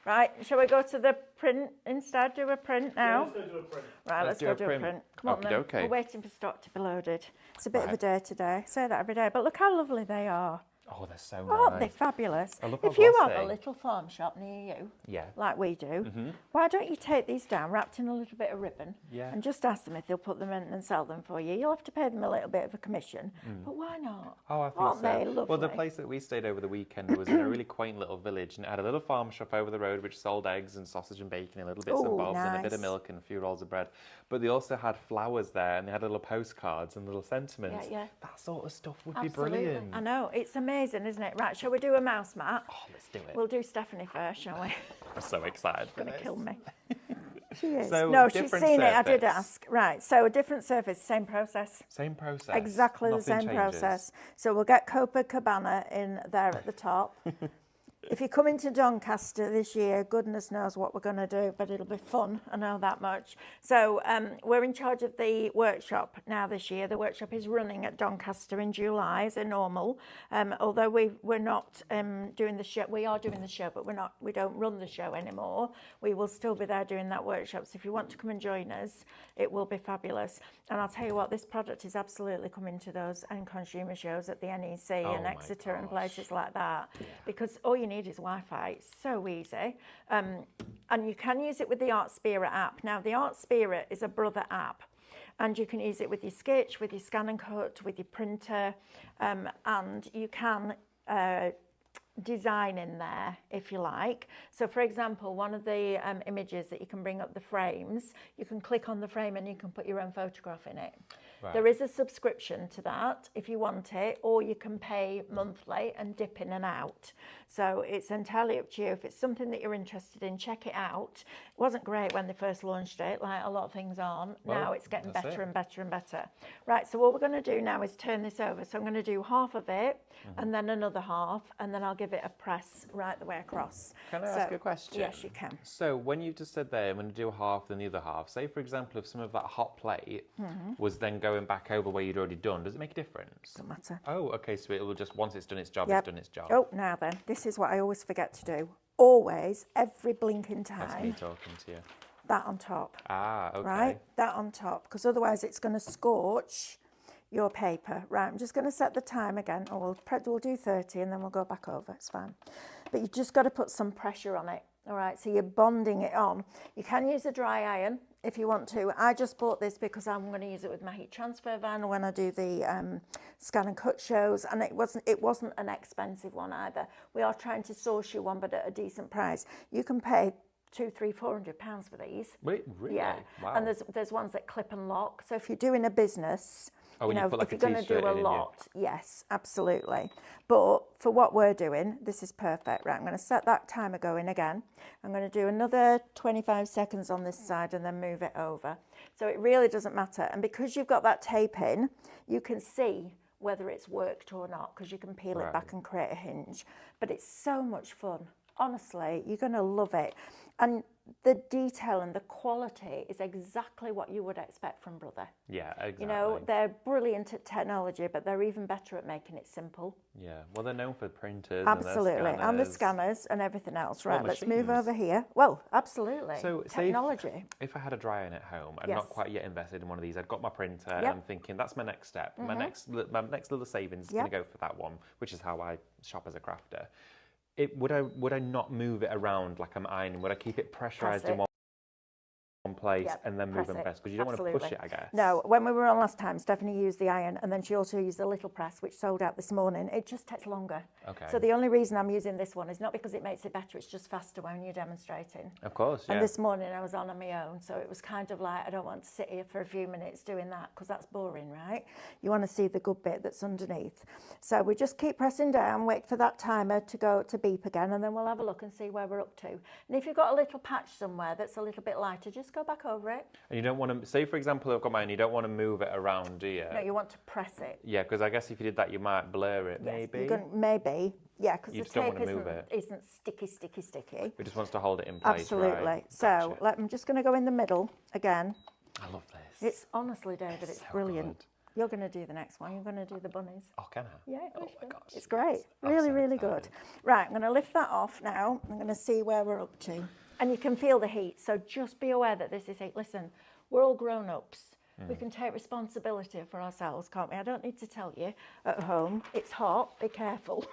S2: Right, shall we go to the print instead? Do a print now?
S3: Let's go do a print.
S2: Right, let's go do a print. Come on then.
S1: Okey-dokey.
S2: We're waiting for stock to be loaded. It's a bit of a
S1: Right.
S2: day today. I say that every day, but look how lovely they are.
S1: Oh, they're so
S2: Aren't they
S1: nice.
S2: fabulous?
S1: I love how
S2: If you have a
S1: glossy.
S2: little farm shop near you,
S1: Yeah.
S2: like we do, why don't you take these down, wrapped in a little bit of ribbon,
S1: Yeah.
S2: and just ask them if they'll put them in and sell them for you. You'll have to pay them a little bit of a commission, but why not?
S1: Oh, I think
S2: Aren't
S1: so.
S2: they lovely?
S1: Well, the place that we stayed over the weekend was in a really quaint little village, and it had a little farm shop over the road which sold eggs and sausage and bacon and little bits
S2: Ooh,
S1: and bobs and a bit of
S2: nice.
S1: milk and a few rolls of bread. But they also had flowers there, and they had little postcards and little sentiments.
S2: Yeah.
S1: That sort of stuff would
S2: Absolutely.
S1: be brilliant.
S2: I know, it's amazing, isn't it? Right, shall we do a mouse mat?
S1: Oh, let's do it.
S2: We'll do Stephanie first, shall we?
S1: I'm so excited for
S2: Going to
S1: this.
S2: kill me. She is.
S1: So,
S2: No, she's
S1: different
S2: seen it. I did
S1: surface.
S2: ask. Right, so a different surface, same process.
S1: Same process.
S2: Exactly the
S1: Nothing
S2: same
S1: changes.
S2: process. So we'll get Copacabana in there at the top. If you come into Doncaster this year, goodness knows what we're going to do, but it'll be fun, I know that much. So we're in charge of the workshop now this year. The workshop is running at Doncaster in July as a normal, although we're not doing the show. We are doing the show, but we don't run the show anymore. We will still be there doing that workshop. So if you want to come and join us, it will be fabulous. And I'll tell you what, this product is absolutely coming to those end consumer shows at the NEC and
S1: my
S2: Exeter and
S1: gosh.
S2: places like that, because all you need is Wi-Fi. It's so easy, and you can use it with the Art Spirit app. Now, the Art Spirit is a brother app, and you can use it with your sketch, with your scan and cut, with your printer, and you can design in there if you like. So for example, one of the images that you can bring up the frames, you can click on the frame and you can put your own photograph in it.
S1: Right.
S2: There is a subscription to that if you want it, or you can pay monthly and dip in and out. So it's entirely up to you. If it's something that you're interested in, check it out. It wasn't great when they first launched it, like a lot of things aren't.
S1: Well,
S2: now it's getting
S1: that's
S2: better
S1: it.
S2: and better and better. Right, so what we're going to do now is turn this over. So I'm going to do half of it and then another half, and then I'll give it a press right the way across.
S1: Can I ask a question?
S2: Yes, you can.
S1: So when you just said there, I'm going to do half, then the other half. Say, for example, if some of that hot plate was then going back over where you'd already done, does it make a difference?
S2: Doesn't matter.
S1: Oh, okay. So it will just, once it's done its job,
S2: Yep.
S1: it's done its job.
S2: Oh, now then, this is what I always forget to do. Always, every blinking
S1: That's me
S2: time,
S1: talking to you.
S2: that on top.
S1: Ah, okay.
S2: Right, that on top, because otherwise it's going to scorch your paper. Right, I'm just going to set the time again, or we'll do 30 and then we'll go back over, it's fine. But you've just got to put some pressure on it, all right, so you're bonding it on. You can use a dry iron if you want to. I just bought this because I'm going to use it with my heat transfer van when I do the scan and cut shows, and it wasn't an expensive one either. We are trying to source you one, but at a decent price. You can pay £200-400 for these.
S1: Wait, really?
S2: Yeah,
S1: Wow.
S2: and there's ones that clip and lock. So if you're doing a business,
S1: Oh, when you put like
S2: if
S1: a
S2: you're going to
S1: t-shirt
S2: do a
S1: in, yeah.
S2: lot, yes, absolutely. But for what we're doing, this is perfect. Right, I'm going to set that timer going again. I'm going to do another 25 seconds on this side and then move it over. So it really doesn't matter. And because you've got that tape in, you can see whether it's worked or not, because you can peel it back and create a hinge. But it's so much fun. Honestly, you're going to love it. And the detail and the quality is exactly what you would expect from Brother.
S1: Yeah, exactly.
S2: You know, they're brilliant at technology, but they're even better at making it simple.
S1: Yeah, well, they're known for printers
S2: Absolutely, and the
S1: scanners.
S2: scanners and everything else.
S1: Well,
S2: Right, let's move
S1: machines.
S2: over here. Well, absolutely.
S1: So, say
S2: technology.
S1: if I had a dry iron at home, I'm
S2: Yes.
S1: not quite yet invested in one of these. I've got my printer, and
S2: Yep.
S1: I'm thinking that's my next step. My next little savings is
S2: Yep.
S1: going to go for that one, which is how I shop as a crafter. Would I not move it around like I'm ironing? Would I keep it pressurized in
S2: it.
S1: one place
S2: Yep,
S1: and then move
S2: press
S1: them
S2: it.
S1: press? Because you don't want to push
S2: Absolutely.
S1: it, I guess.
S2: No, when we were on last time, Stephanie used the iron, and then she also used the little press, which sold out this morning. It just takes longer.
S1: Okay.
S2: So the only reason I'm using this one is not because it makes it better, it's just faster when you're demonstrating.
S1: Of course, yeah.
S2: And this morning I was on my own, so it was kind of like, I don't want to sit here for a few minutes doing that, because that's boring, right? You want to see the good bit that's underneath. So we just keep pressing down, wait for that timer to go to beep again, and then we'll have a look and see where we're up to. And if you've got a little patch somewhere that's a little bit lighter, just go back over it.
S1: And you don't want to, say for example, I've got mine, you don't want to move it around, do you?
S2: No, you want to press it.
S1: Yeah, because I guess if you did that, you might blur it,
S2: Yes,
S1: maybe.
S2: you're gonna, maybe, yeah, because
S1: You
S2: the
S1: just don't
S2: tape
S1: wanna move
S2: isn't sticky.
S1: It just wants to hold it in place,
S2: Absolutely.
S1: right?
S2: So
S1: Gotcha.
S2: I'm just going to go in the middle again.
S1: I love this.
S2: It's honestly, David, it's
S1: so
S2: brilliant.
S1: good.
S2: You're going to do the next one. You're going to do the bunnies.
S1: Oh, can I?
S2: Yeah,
S1: Oh my gosh.
S2: it's great.
S1: I'm
S2: Really,
S1: so
S2: really
S1: excited.
S2: good. Right, I'm going to lift that off now. I'm going to see where we're up to. And you can feel the heat, so just be aware that this is heat. Listen, we're all grown-ups. we can take responsibility for ourselves, can't we? I don't need to tell you at home. It's hot, be careful.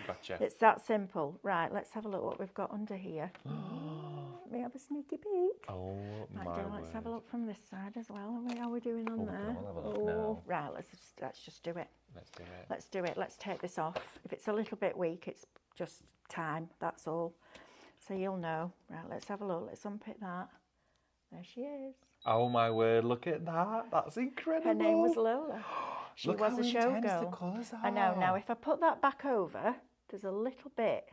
S1: Gotcha.
S2: It's that simple. Right, let's have a look what we've got under here. Let me have a sneaky peek.
S1: Oh my
S2: Right, let's have a
S1: word.
S2: look from this side as well. How are we doing on there?
S1: I'll have a look now.
S2: Right, let's just do it.
S1: Let's do it.
S2: Let's do it. Let's take this off. If it's a little bit weak, it's just time, that's all. So you'll know. Right, let's have a look. Let's unpick that. There she is.
S1: Oh my word, look at that. That's incredible.
S2: Her name was Lola. She
S1: Look
S2: was
S1: how
S2: a
S1: intense the
S2: showgirl.
S1: colours
S2: I know. Now,
S1: are.
S2: if I put that back over, there's a little bit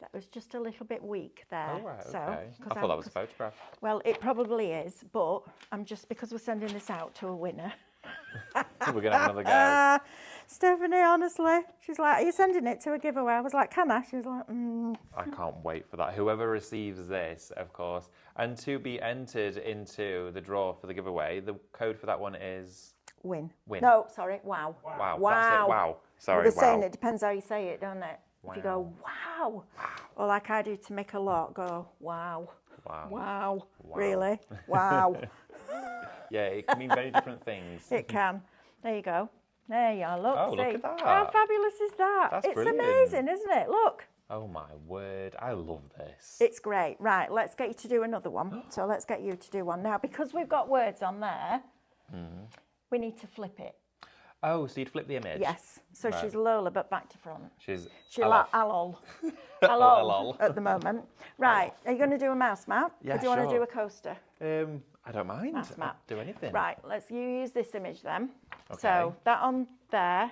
S2: that was just a little bit weak there.
S1: Oh, right,
S2: So,
S1: okay.
S2: 'cause
S1: I thought that was a photograph.
S2: Well, it probably is, but I'm just, because we're sending this out to a winner.
S1: We're going to have another go.
S2: Stephanie, honestly, she's like, are you sending it to a giveaway? I was like, can I? She was like,
S1: I can't wait for that. Whoever receives this, of course. And to be entered into the draw for the giveaway, the code for that one is...
S2: Win.
S1: Win.
S2: No, sorry, wow.
S1: Wow.
S2: Wow.
S1: That's it. Wow. Sorry,
S2: Well, they're saying
S1: wow.
S2: it depends how you say it, don't it? If you go, wow. Or like I do to make a lot, go, wow.
S1: Wow.
S2: Wow.
S1: Wow.
S2: Really? Wow.
S1: Yeah, it can mean very different things.
S2: It can. There you go. There you are. Look,
S1: Oh,
S2: see.
S1: look at
S2: How
S1: that.
S2: fabulous is that?
S1: That's
S2: it's
S1: brilliant.
S2: amazing, isn't it? Look.
S1: Oh my word, I love this.
S2: It's great. Right, let's get you to do another one. So let's get you to do one. Now, because we've got words on there, we need to flip it.
S1: Oh, so you'd flip the image?
S2: Yes. So
S1: Right.
S2: she's Lola, but back to front.
S1: She's
S2: She's
S1: Alol.
S2: like Alol.
S1: Alol.
S2: At the moment. Right, are you going to do a mouse map?
S1: Yeah,
S2: Or do you want to
S1: sure.
S2: do a coaster?
S1: I don't mind.
S2: Mouse
S1: I'll
S2: map.
S1: do anything.
S2: Right, you use this image then.
S1: Okay.
S2: So that on there,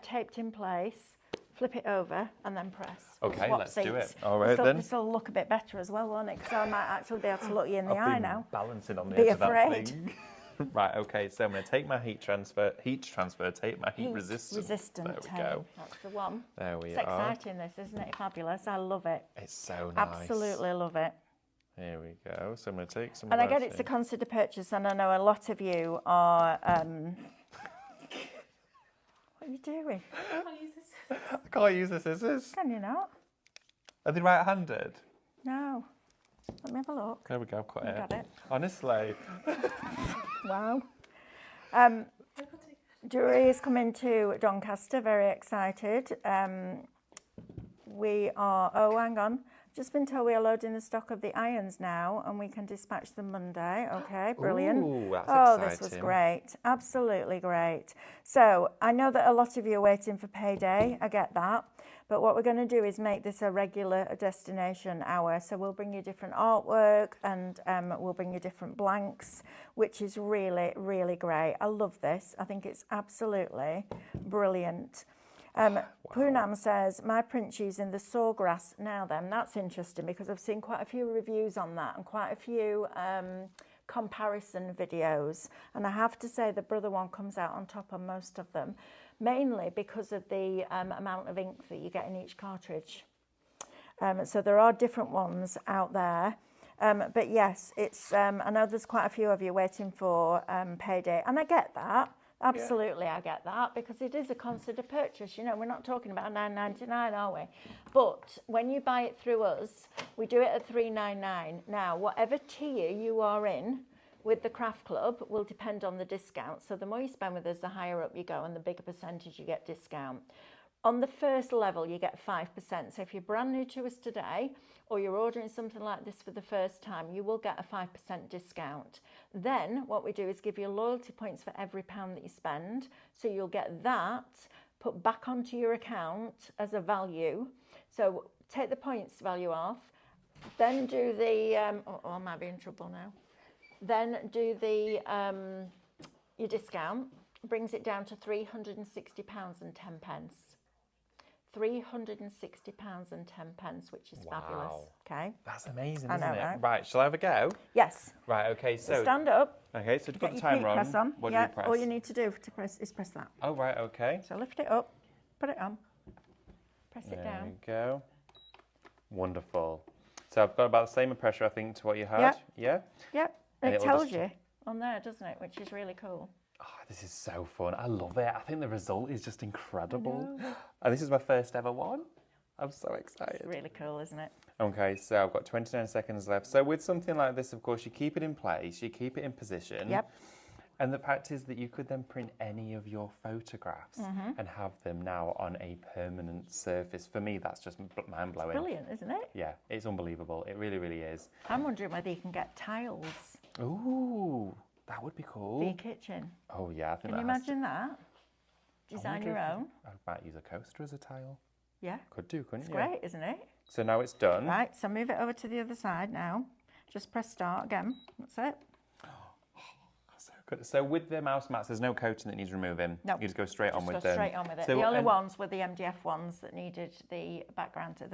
S2: taped in place. Flip it over and then press.
S1: Okay,
S2: Swap
S1: let's do
S2: seats.
S1: it. All right, then.
S2: This will look a bit better as well, won't it? Because I might actually be able to look you in the
S1: I've
S2: eye
S1: been
S2: now.
S1: balancing on the
S2: Be
S1: edge of that
S2: afraid.
S1: thing. Right, okay, so I'm going to take my heat transfer, take my heat resistant.
S2: Resistant
S1: There we
S2: tape.
S1: go.
S2: That's the one.
S1: There we
S2: It's
S1: are.
S2: exciting, this, isn't it? Fabulous. I love it.
S1: It's so nice.
S2: Absolutely love it.
S1: Here we go. So I'm going to take some
S2: And I
S1: of
S2: get
S1: that
S2: it's a
S1: in.
S2: consider purchase, and I know a lot of you are. What are you doing?
S3: I'll use this.
S1: I can't use the scissors.
S2: Can you not?
S1: Are they right-handed?
S2: No. Let me have a look.
S1: There we go, cut it.
S2: Got it.
S1: Honestly.
S2: Wow. Jury is coming to Doncaster, very excited. We are, oh, hang on. Just been told we are loading the stock of the irons now and we can dispatch them Monday. Okay, brilliant.
S1: Ooh, that's
S2: This was
S1: exciting.
S2: great. Absolutely great. So I know that a lot of you are waiting for payday. I get that. But what we're going to do is make this a regular destination hour. So we'll bring you different artwork and we'll bring you different blanks, which is really, really great. I love this. I think it's absolutely brilliant. Poonam says, my print's using the sawgrass. Now then, that's interesting because I've seen quite a few reviews on that and quite a few comparison videos. And I have to say the brother one comes out on top on most of them, mainly because of the amount of ink that you get in each cartridge. So there are different ones out there. But yes, it's. I know there's quite a few of you waiting for payday, and I get that. Absolutely, I get that because it is a consider purchase. You know, we're not talking about $9.99, are we? But when you buy it through us, we do it at $3.99. Now, whatever tier you are in with the craft club will depend on the discount. So the more you spend with us, the higher up you go, and the bigger percentage you get discount. On the first level, you get 5%. So if you're brand new to us today, or you're ordering something like this for the first time, you will get a 5% discount. Then what we do is give you loyalty points for every £1 that you spend. So you'll get that put back onto your account as a value. So take the points value off, then do the, I might be in trouble now. Then do the, your discount, brings it down to £360.10. £360.10, which is fabulous. Okay.
S1: That's amazing,
S2: I
S1: isn't
S2: know,
S1: it?
S2: right?
S1: Right, shall I have a go?
S2: Yes.
S1: Right, okay, so...
S2: Stand up.
S1: Okay, so to put
S2: Get
S1: the
S2: your
S1: timer
S2: press on.
S1: what do
S2: Yeah.
S1: you press?
S2: All you need to do to press is press that.
S1: Oh, right, okay.
S2: So lift it up, put it on, press it
S1: There
S2: down.
S1: we go. Wonderful. So I've got about the same pressure, I think, to what you had.
S2: Yep.
S1: Yeah?
S2: Yep.
S1: And
S2: It
S1: it'll
S2: tells
S1: just-
S2: you on there, doesn't it? Which is really cool.
S1: Oh, this is so fun. I love it. I think the result is just incredible. And this is my first ever one. I'm so excited.
S2: It's really cool, isn't it?
S1: Okay, so I've got 29 seconds left. So with something like this, of course, you keep it in place, you keep it in position.
S2: Yep.
S1: And the fact is that you could then print any of your photographs and have them now on a permanent surface. For me, that's just mind-blowing.
S2: Brilliant, isn't it?
S1: Yeah, it's unbelievable. It really, really is.
S2: I'm wondering whether you can get tiles
S1: Ooh, that would be cool.
S2: for your kitchen.
S1: Oh, yeah, I think
S2: Can you
S1: that has to-
S2: imagine that? Design
S1: wonder
S2: your
S1: if-
S2: own.
S1: I might use a coaster as a tile.
S2: Yeah,
S1: Could do, couldn't
S2: it's
S1: you?
S2: great, isn't it?
S1: So now it's done.
S2: Right, so move it over to the other side now. Just press start again. That's it.
S1: So good. So with the mouse mats, there's no coating that needs removing.
S2: No,
S1: You just go straight on
S2: Just
S1: with
S2: go
S1: them.
S2: straight on with it.
S1: So-
S2: The only
S1: and-
S2: ones were the MDF ones that needed the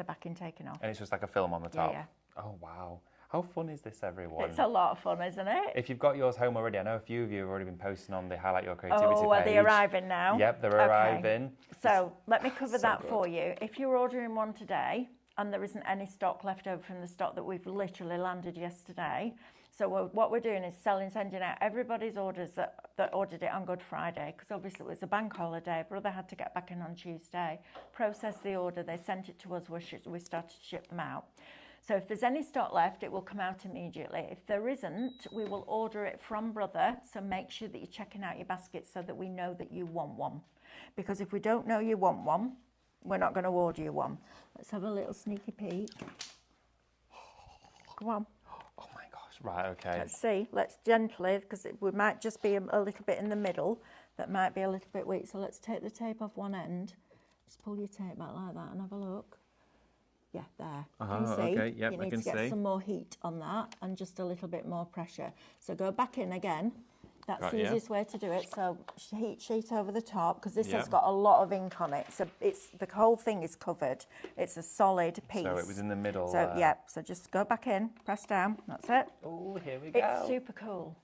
S2: backing taken off.
S1: And it's just like a film on the
S2: Yeah,
S1: top.
S2: yeah.
S1: Oh, wow. How fun is this, everyone?
S2: It's a lot of fun, isn't it?
S1: If you've got yours home already, I know a few of you have already been posting on the Highlight Your Creativity
S2: Oh, are
S1: page.
S2: they arriving now?
S1: Yep, they're
S2: Okay.
S1: arriving.
S2: So let me cover
S1: So
S2: that
S1: good.
S2: for you. If you're ordering one today and there isn't any stock left over from the stock that we've literally landed yesterday, so what we're doing is sending out everybody's orders that ordered it on Good Friday, because obviously it was a bank holiday. Brother had to get back in on Tuesday, process the order, they sent it to us, we started to ship them out. So if there's any stock left, it will come out immediately. If there isn't, we will order it from Brother. So make sure that you're checking out your baskets so that we know that you want one. Because if we don't know you want one, we're not going to order you one. Let's have a little sneaky peek. Come on.
S1: Oh my gosh. Right, okay.
S2: Let's see. Let's gently, because we might just be a little bit in the middle. That might be a little bit weak. So let's take the tape off one end. Just pull your tape back like that and have a look. Yeah, there. Can you see?
S1: okay, yep,
S2: you
S1: I
S2: need
S1: can
S2: to get
S1: see.
S2: some more heat on that and just a little bit more pressure. So go back in again. That's
S1: Got
S2: the
S1: ya.
S2: easiest way to do it. So heat sheet over the top, because this has
S1: Yep.
S2: got a lot of ink on it. So it's the whole thing is covered. It's a solid piece.
S1: So it was in the middle.
S2: So yeah, so just go back in, press down. That's it.
S1: Oh, here we go.
S2: It's super cool.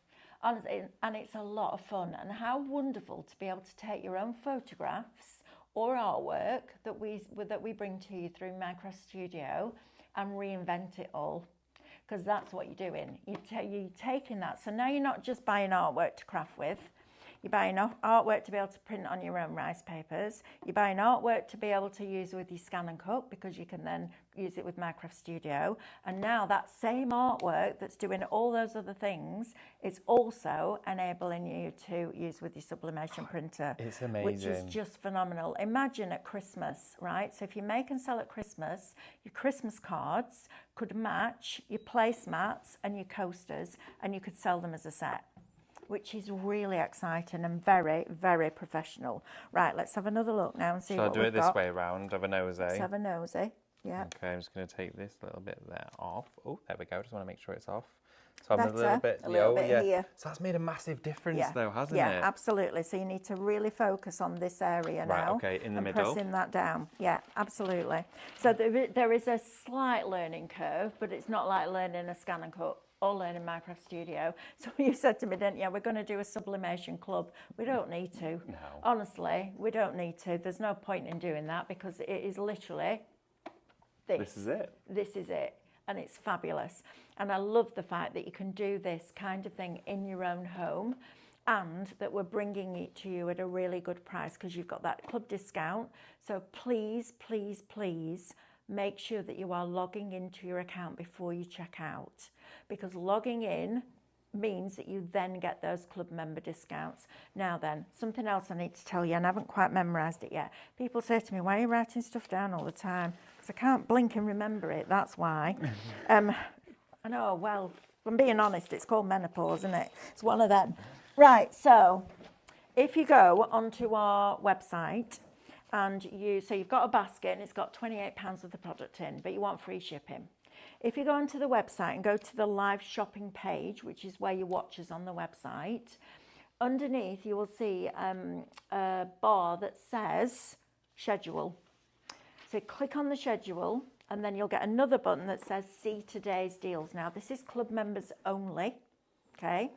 S2: Honestly, and it's a lot of fun. And how wonderful to be able to take your own photographs or artwork that we bring to you through Minecraft Studio and reinvent it all. Because that's what you're doing. You're taking that. So now you're not just buying artwork to craft with. You're buying artwork to be able to print on your own rice papers. You're buying artwork to be able to use with your scan and cut, because you can then use it with Minecraft Studio. And now that same artwork that's doing all those other things is also enabling you to use with your sublimation printer.
S1: It's
S2: Which is
S1: amazing.
S2: just phenomenal. Imagine at Christmas, right? So if you make and sell at Christmas, your Christmas cards could match your placemats and your coasters, and you could sell them as a set, which is really exciting and very, very professional. Right, let's have another look now and see
S1: Shall I
S2: what
S1: do
S2: we've
S1: it this
S2: got.
S1: way around? Have a nosy.
S2: Let's have a nosy. Yeah.
S1: Okay, I'm just going to take this little bit there off. Oh, there we go. Just want to make sure it's off. So I'm a little
S2: Better.
S1: bit,
S2: A little bit
S1: yeah.
S2: here.
S1: So that's made a massive difference,
S2: Yeah,
S1: though, hasn't
S2: yeah,
S1: it?
S2: absolutely. So you need to really focus on this area
S1: Right,
S2: now.
S1: okay, in the
S2: and
S1: middle.
S2: pressing that down. Yeah, absolutely. So there is a slight learning curve, but it's not like learning a scan and cut or learning Minecraft Studio. So you said to me, didn't you, we're going to do a sublimation club. We don't need to.
S1: No.
S2: Honestly, we don't need to. There's no point in doing that, because it is literally this.
S1: This is it.
S2: This is it. And it's fabulous. And I love the fact that you can do this kind of thing in your own home, and that we're bringing it to you at a really good price, because you've got that club discount. So please, please, please make sure that you are logging into your account before you check out, because logging in means that you then get those club member discounts. Now then, something else I need to tell you, and I haven't quite memorised it yet. People say to me, why are you writing stuff down all the time? Because I can't blink and remember it, that's why. I know, well, if I'm being honest, it's called menopause, isn't it? It's one of them. Right, so if you go onto our website, and you've got a basket and it's got £28 of the product in, but you want free shipping. If you go onto the website and go to the live shopping page, which is where you watch us on the website, underneath you will see a bar that says schedule. So click on the schedule, and then you'll get another button that says see today's deals. Now this is club members only, okay?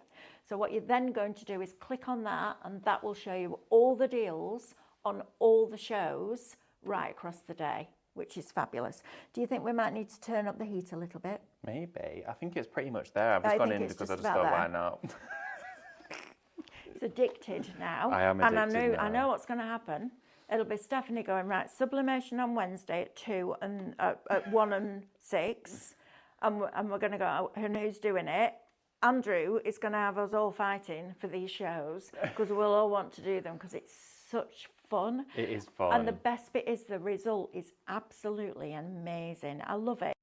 S2: So what you're then going to do is click on that, and that will show you all the deals on all the shows right across the day, which is fabulous. Do you think we might need to turn up the heat a little bit?
S1: Maybe. I think it's pretty much there. I've just
S2: I
S1: gone
S2: think
S1: in
S2: it's
S1: because I
S2: just
S1: just
S2: about
S1: thought, why
S2: there.
S1: not?
S2: It's addicted now.
S1: I am
S2: And
S1: addicted
S2: I
S1: now.
S2: know what's going to happen. It'll be Stephanie going, right, sublimation on Wednesday at 2 and at 1 and 6. And we're going to go out, and who's doing it? Andrew is going to have us all fighting for these shows because we'll all want to do them because it's such fun.
S1: It is fun.
S2: And the best bit is the result is absolutely amazing. I love it.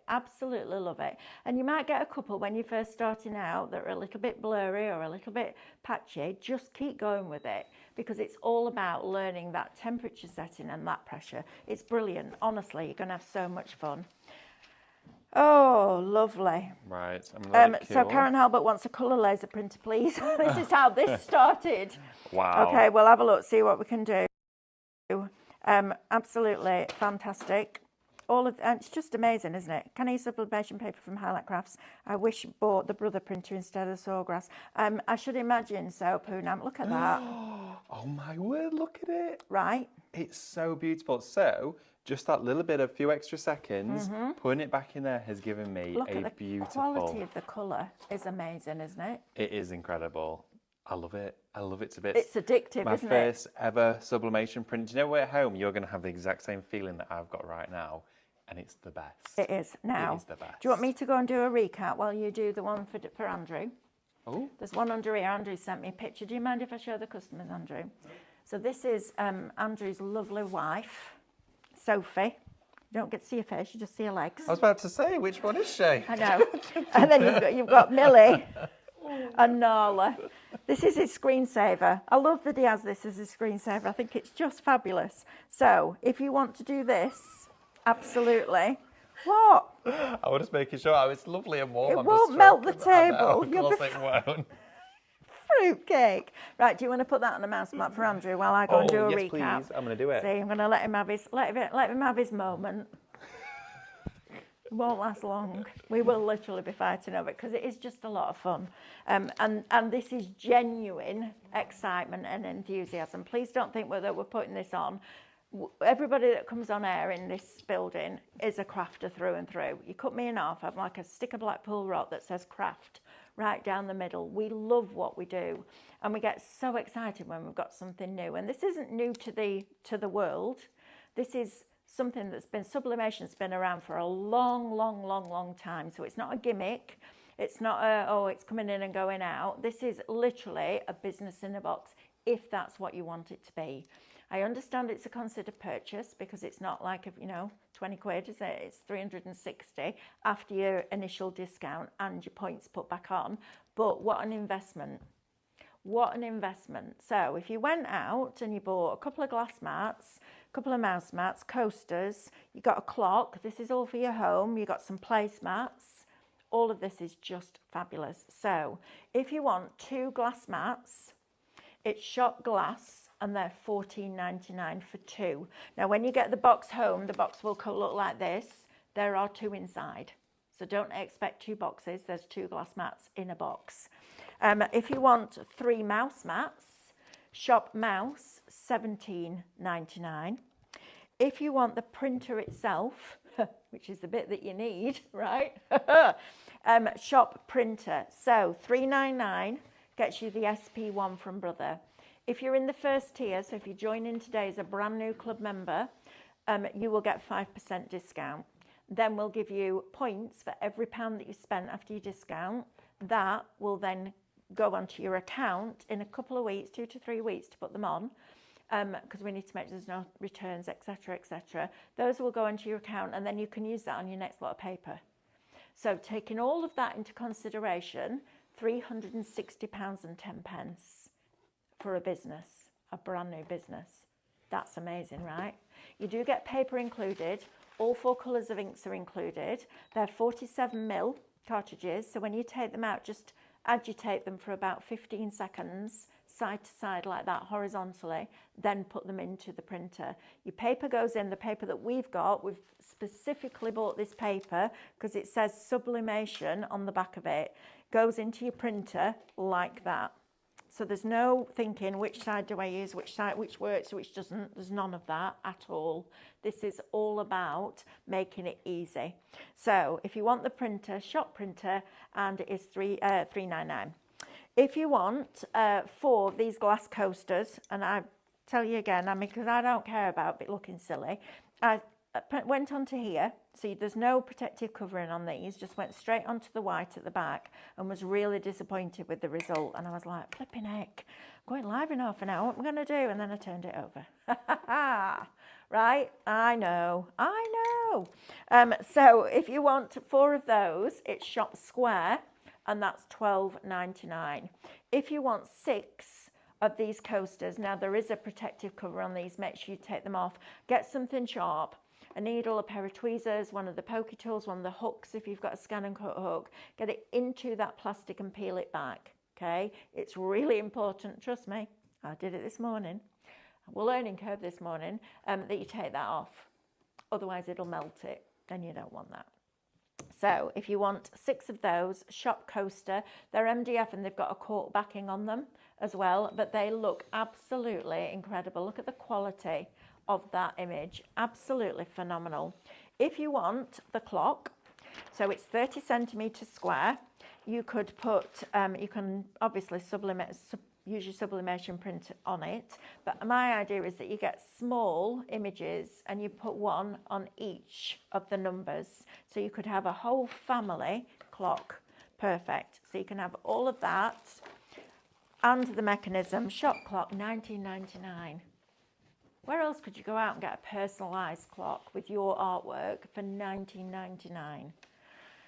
S2: Absolutely love it. And you might get a couple when you're first starting out that are a little bit blurry or a little bit patchy. Just keep going with it because it's all about learning that temperature setting and that pressure. It's brilliant. Honestly, you're going to have so much fun. Oh, lovely.
S1: Right. I'm
S2: so Karen Halbert wants a colour laser printer, please. This is how this started.
S1: Wow.
S2: Okay, we'll have a look, see what we can do. Absolutely fantastic. It's just amazing, isn't it? Can I use sublimation paper from Highlight Crafts? I wish bought the Brother printer instead of Sawgrass. I should imagine so, Poonam. Look at that.
S1: Oh my word, look at it.
S2: Right.
S1: It's so beautiful. So, just that little bit of few extra seconds, putting it back in there has given me
S2: Look
S1: a
S2: at the
S1: beautiful...
S2: quality of the colour is amazing, isn't it?
S1: It is incredible. I love it. I love it to bits.
S2: It's addictive,
S1: My
S2: isn't it?
S1: first ever sublimation print. Do you know what, at home you're going to have the exact same feeling that I've got right now? And it's the best.
S2: It is. Now,
S1: It is the best.
S2: do you want me to go and do a recap while you do the one for Andrew?
S1: Oh.
S2: There's one under here. Andrew sent me a picture. Do you mind if I show the customers, Andrew? So this is Andrew's lovely wife, Sophie. You don't get to see her face, you just see her legs.
S1: I was about to say, which one is she?
S2: I know. And then you've got Millie and Nala. This is his screensaver. I love that he has this as his screensaver. I think it's just fabulous. So if you want to do this, absolutely. What?
S1: I was just making sure. It's lovely and warm.
S2: It won't melt the table.
S1: Of course it won't.
S2: Fruitcake. Right, do you want to put that on a mouse mat for Andrew while I go and do a
S1: yes,
S2: recap?
S1: please. I'm going to do it.
S2: See, I'm going to let him have his moment. It won't last long. We will literally be fighting over it because it is just a lot of fun. And this is genuine excitement and enthusiasm. Please don't think that we're putting this on. Everybody that comes on air in this building is a crafter through and through. You cut me in half, I'm like a stick of Blackpool rock that says craft right down the middle. We love what we do and we get so excited when we've got something new. And this isn't new to the world. This is something that's been, sublimation's been around for a long time. So it's not a gimmick. It's not it's coming in and going out. This is literally a business in a box if that's what you want it to be. I understand it's a considered purchase because it's not like, 20 quid, is it? It's 360 after your initial discount and your points put back on. But what an investment. What an investment. So if you went out and you bought a couple of glass mats, a couple of mouse mats, coasters, you got a clock, this is all for your home, you got some placemats, all of this is just fabulous. So if you want 2 glass mats, it's shot glass, and they're $14.99 for 2. Now, when you get the box home, the box will look like this. There are 2 inside. So don't expect 2 boxes. There's 2 glass mats in a box. If you want 3 mouse mats, shop mouse, $17.99. If you want the printer itself, which is the bit that you need, right? Shop printer. So $3.99 gets you the SP1 from Brother. If you're in the first tier, so if you join in today as a brand new club member, you will get 5% discount. Then we'll give you points for every £1 that you spent after your discount. That will then go onto your account in a couple of weeks, 2 to 3 weeks to put them on, because we need to make sure there's no returns, etc., etc. Those will go into your account and then you can use that on your next lot of paper. So taking all of that into consideration, £360.10 for a business, a brand new business. That's amazing, right? You do get paper included. All 4 colours of inks are included. They're 47mm cartridges, so when you take them out, just agitate them for about 15 seconds, side to side like that, horizontally, then put them into the printer. Your paper goes in, the paper that we've got, we've specifically bought this paper because it says sublimation on the back of it, goes into your printer like that. So there's no thinking which side do I use, which side, which works, which doesn't. There's none of that at all. This is all about making it easy. So if you want the printer, shop printer, and it is $3.99. If you want 4 of these glass coasters, and I tell you again, I mean, because I don't care about it looking silly. I went onto here, see there's no protective covering on these, just went straight onto the white at the back and was really disappointed with the result. And I was like, flipping heck, I'm going live in half an hour, what am I going to do? And then I turned it over. Right, I know. So if you want 4 of those, it's shop square, and that's $12.99. If you want 6 of these coasters, now there is a protective cover on these, make sure you take them off. Get something sharp, a needle, a pair of tweezers, one of the pokey tools, one of the hooks if you've got a scan and cut hook. Get it into that plastic and peel it back, okay? It's really important, trust me, I did it this morning. We're learning curve this morning, that you take that off. Otherwise it'll melt it, and you don't want that. So if you want 6 of those, shop coaster, they're MDF and they've got a cork backing on them as well, but they look absolutely incredible. Look at the quality of that image, absolutely phenomenal. If you want the clock, so it's 30 centimetres square, you could put, you can obviously use your sublimation print on it, but my idea is that you get small images and you put one on each of the numbers, so you could have a whole family clock. Perfect. So you can have all of that and the mechanism. Shop clock, $19.99. Where else could you go out and get a personalised clock with your artwork for $19.99?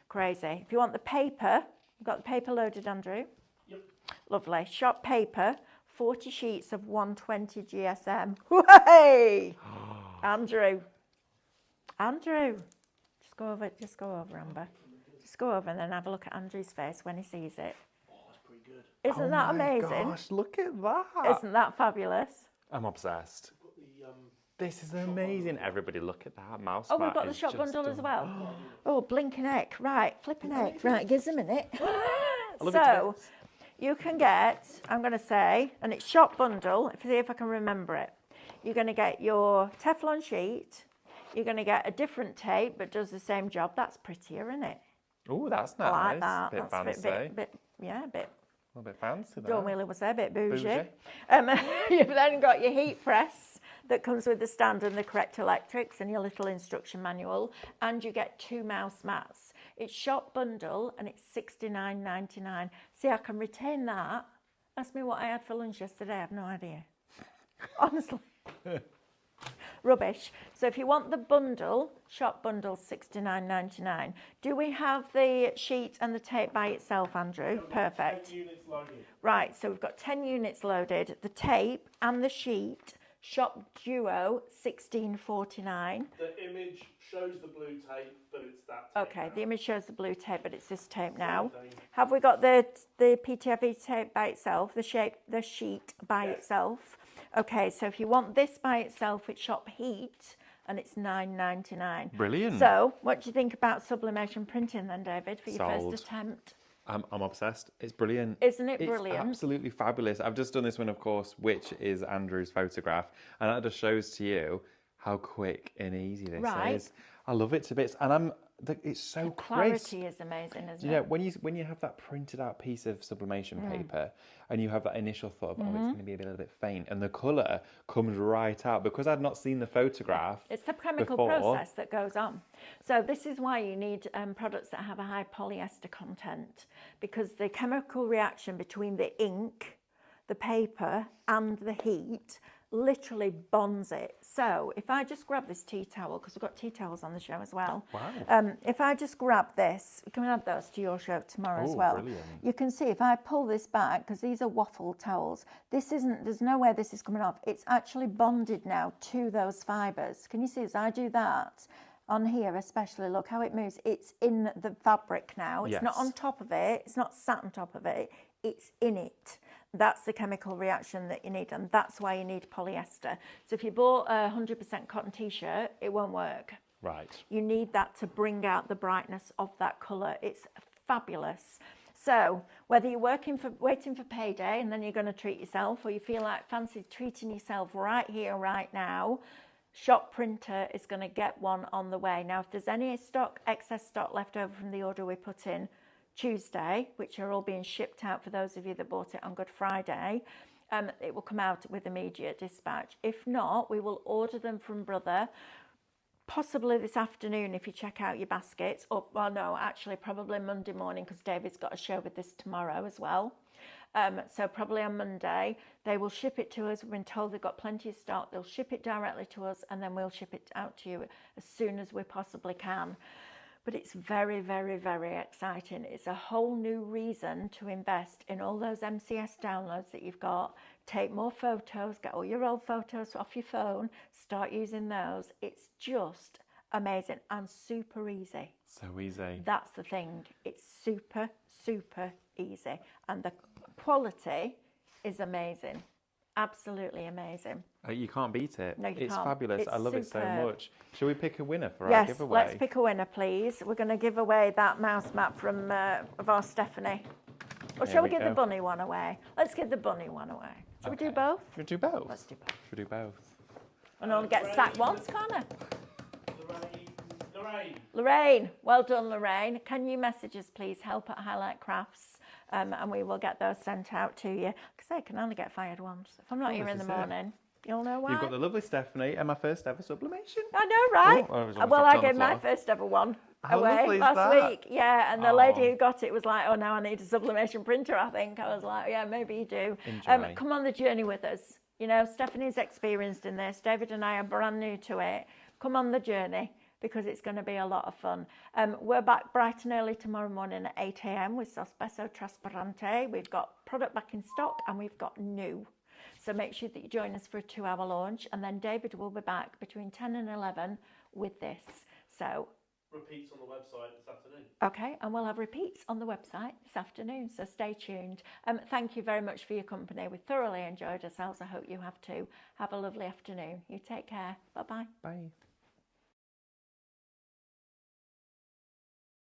S2: Crazy. If you want the paper, you've got the paper loaded, Andrew.
S4: Yep.
S2: Lovely. Shop paper, 40 sheets of 120 GSM. Hey! Andrew. Just go over, Amber. Just go over and then have a look at Andrew's face when he sees it.
S4: Oh, that's pretty good.
S2: Isn't that amazing?
S1: Gosh, look at that.
S2: Isn't that fabulous?
S1: I'm obsessed.
S4: We've got the,
S1: This is amazing. Everybody look at that mouse.
S2: Oh, we've
S1: mat
S2: got the
S1: is
S2: shop
S1: just
S2: bundle as
S1: done.
S2: well. Oh, blinking heck. Right, flipping heck. Right, gives a minute.
S1: love it to
S2: So,
S1: bits.
S2: you can get, I'm going to say, and it's shop bundle, see if I can remember it. You're going to get your Teflon sheet. You're going to get a different tape, but does the same job. That's prettier, isn't it?
S1: Oh, that's
S2: I
S1: nice.
S2: like that.
S1: Bit
S2: That's
S1: fancy.
S2: yeah, a bit.
S1: A little bit fancy there.
S2: Dawn Wheeler was there, a bit bougie.
S1: Bougie.
S2: You've then got your heat press that comes with the stand and the correct electrics and your little instruction manual, and you get 2 mouse mats. It's shop bundle and it's $69.99. See, I can retain that. Ask me what I had for lunch yesterday. I have no idea. Honestly. Rubbish. So if you want the bundle, shop bundle, $69.99. Do we have the sheet and the tape by itself, Andrew? Perfect.
S4: 10 units loaded.
S2: Right, so we've got 10 units loaded. The tape and the sheet, shop duo, $16.49.
S4: The image shows the blue tape, but it's that tape.
S2: Okay,
S4: now.
S2: the image shows the blue tape, but it's this tape now.
S4: Same thing.
S2: Have we got the PTFE tape by itself, the sheet by
S4: Yes.
S2: itself? Okay, so if you want this by itself, it's shop heat, and it's $9.99.
S1: Brilliant.
S2: So, what do you think about sublimation printing then, David, for your
S1: Sold.
S2: first attempt?
S1: I'm obsessed. It's brilliant.
S2: Isn't it brilliant?
S1: It's absolutely fabulous. I've just done this one, of course, which is Andrew's photograph, and that just shows to you how quick and easy this
S2: Right.
S1: is. I love it to bits, and it's so crisp.
S2: Clarity is amazing, isn't
S1: You know,
S2: it?
S1: when you have that printed out piece of sublimation
S2: Mm.
S1: paper, and you have that initial thought of, oh,
S2: Mm-hmm.
S1: it's going to be a little bit faint, and the colour comes right out because I'd not seen the photograph.
S2: It's the chemical
S1: before.
S2: process that goes on. So this is why you need products that have a high polyester content, because the chemical reaction between the ink, the paper, and the heat literally bonds it. So if I just grab this tea towel, because we've got tea towels on the show as well.
S1: Wow.
S2: If I just grab this, we can add those to your show tomorrow as
S1: Oh,
S2: well.
S1: brilliant.
S2: You can see if I pull this back, because these are waffle towels, there's no way this is coming off. It's actually bonded now to those fibres. Can you see as I do that? On here especially, look how it moves. It's in the fabric now. It's not
S1: Yes.
S2: on top of it. It's not sat on top of it. It's in it. That's the chemical reaction that you need, and that's why you need polyester. So if you bought a 100% cotton t-shirt, it won't work.
S1: Right.
S2: You need that to bring out the brightness of that colour. It's fabulous. So whether you're waiting for payday and then you're going to treat yourself, or you feel like fancy treating yourself right here, right now, Shop Printer is going to get one on the way. Now, if there's any excess stock left over from the order we put in Tuesday, which are all being shipped out for those of you that bought it on Good Friday, it will come out with immediate dispatch. If not, we will order them from Brother, possibly this afternoon if you check out your baskets. Or, well, no, actually probably Monday morning because David's got a show with this tomorrow as well. So probably on Monday, they will ship it to us. We've been told they've got plenty of stock. They'll ship it directly to us and then we'll ship it out to you as soon as we possibly can. But it's very, very, very exciting. It's a whole new reason to invest in all those MCS downloads that you've got. Take more photos, get all your old photos off your phone, start using those. It's just amazing and super easy.
S1: So easy.
S2: That's the thing. It's super, super easy. And the quality is amazing. Absolutely amazing.
S1: You can't beat it.
S2: No, you
S1: It's
S2: can't.
S1: fabulous.
S2: It's
S1: I love it so
S2: superb.
S1: much. Shall we pick a winner for our
S2: Yes,
S1: giveaway?
S2: let's pick a winner, please. We're going to give away that mouse mat from of our Stephanie. Or shall we give the bunny one away? Let's give the bunny one away. Shall we do both?
S1: Should we do both?
S2: Let's do both.
S1: Should we do both?
S2: And only get sacked once, can't I?
S4: Lorraine.
S2: Well done, Lorraine. Can you message us, please? Help at Highlight Crafts, and we will get those sent out to you. Because I can only get fired once. If I'm not here in the morning, you'll know why.
S1: You've got the lovely Stephanie and my first ever sublimation.
S2: I know, right?
S1: Oh, I was almost
S2: Well,
S1: dropped
S2: I
S1: on the
S2: gave my
S1: floor.
S2: first ever one
S1: How
S2: away
S1: lovely is
S2: last
S1: that?
S2: week. Yeah, and the
S1: Oh.
S2: lady who got it was like, "Oh, now I need a sublimation printer." I think I was like, "Yeah, maybe you do."
S1: Enjoy.
S2: Come on the journey with us. You know, Stephanie's experienced in this. David and I are brand new to it. Come on the journey because it's going to be a lot of fun. We're back bright and early tomorrow morning at 8 a.m. with Sospeso Trasparente. We've got product back in stock and we've got new. So make sure that you join us for a 2-hour launch. And then David will be back between 10 and 11 with this. So
S4: Repeats on the website this afternoon.
S2: okay, and we'll have repeats on the website this afternoon, so stay tuned. Thank you very much for your company. We thoroughly enjoyed ourselves. I hope you have too. Have a lovely afternoon. You take care. Bye-bye.
S1: Bye.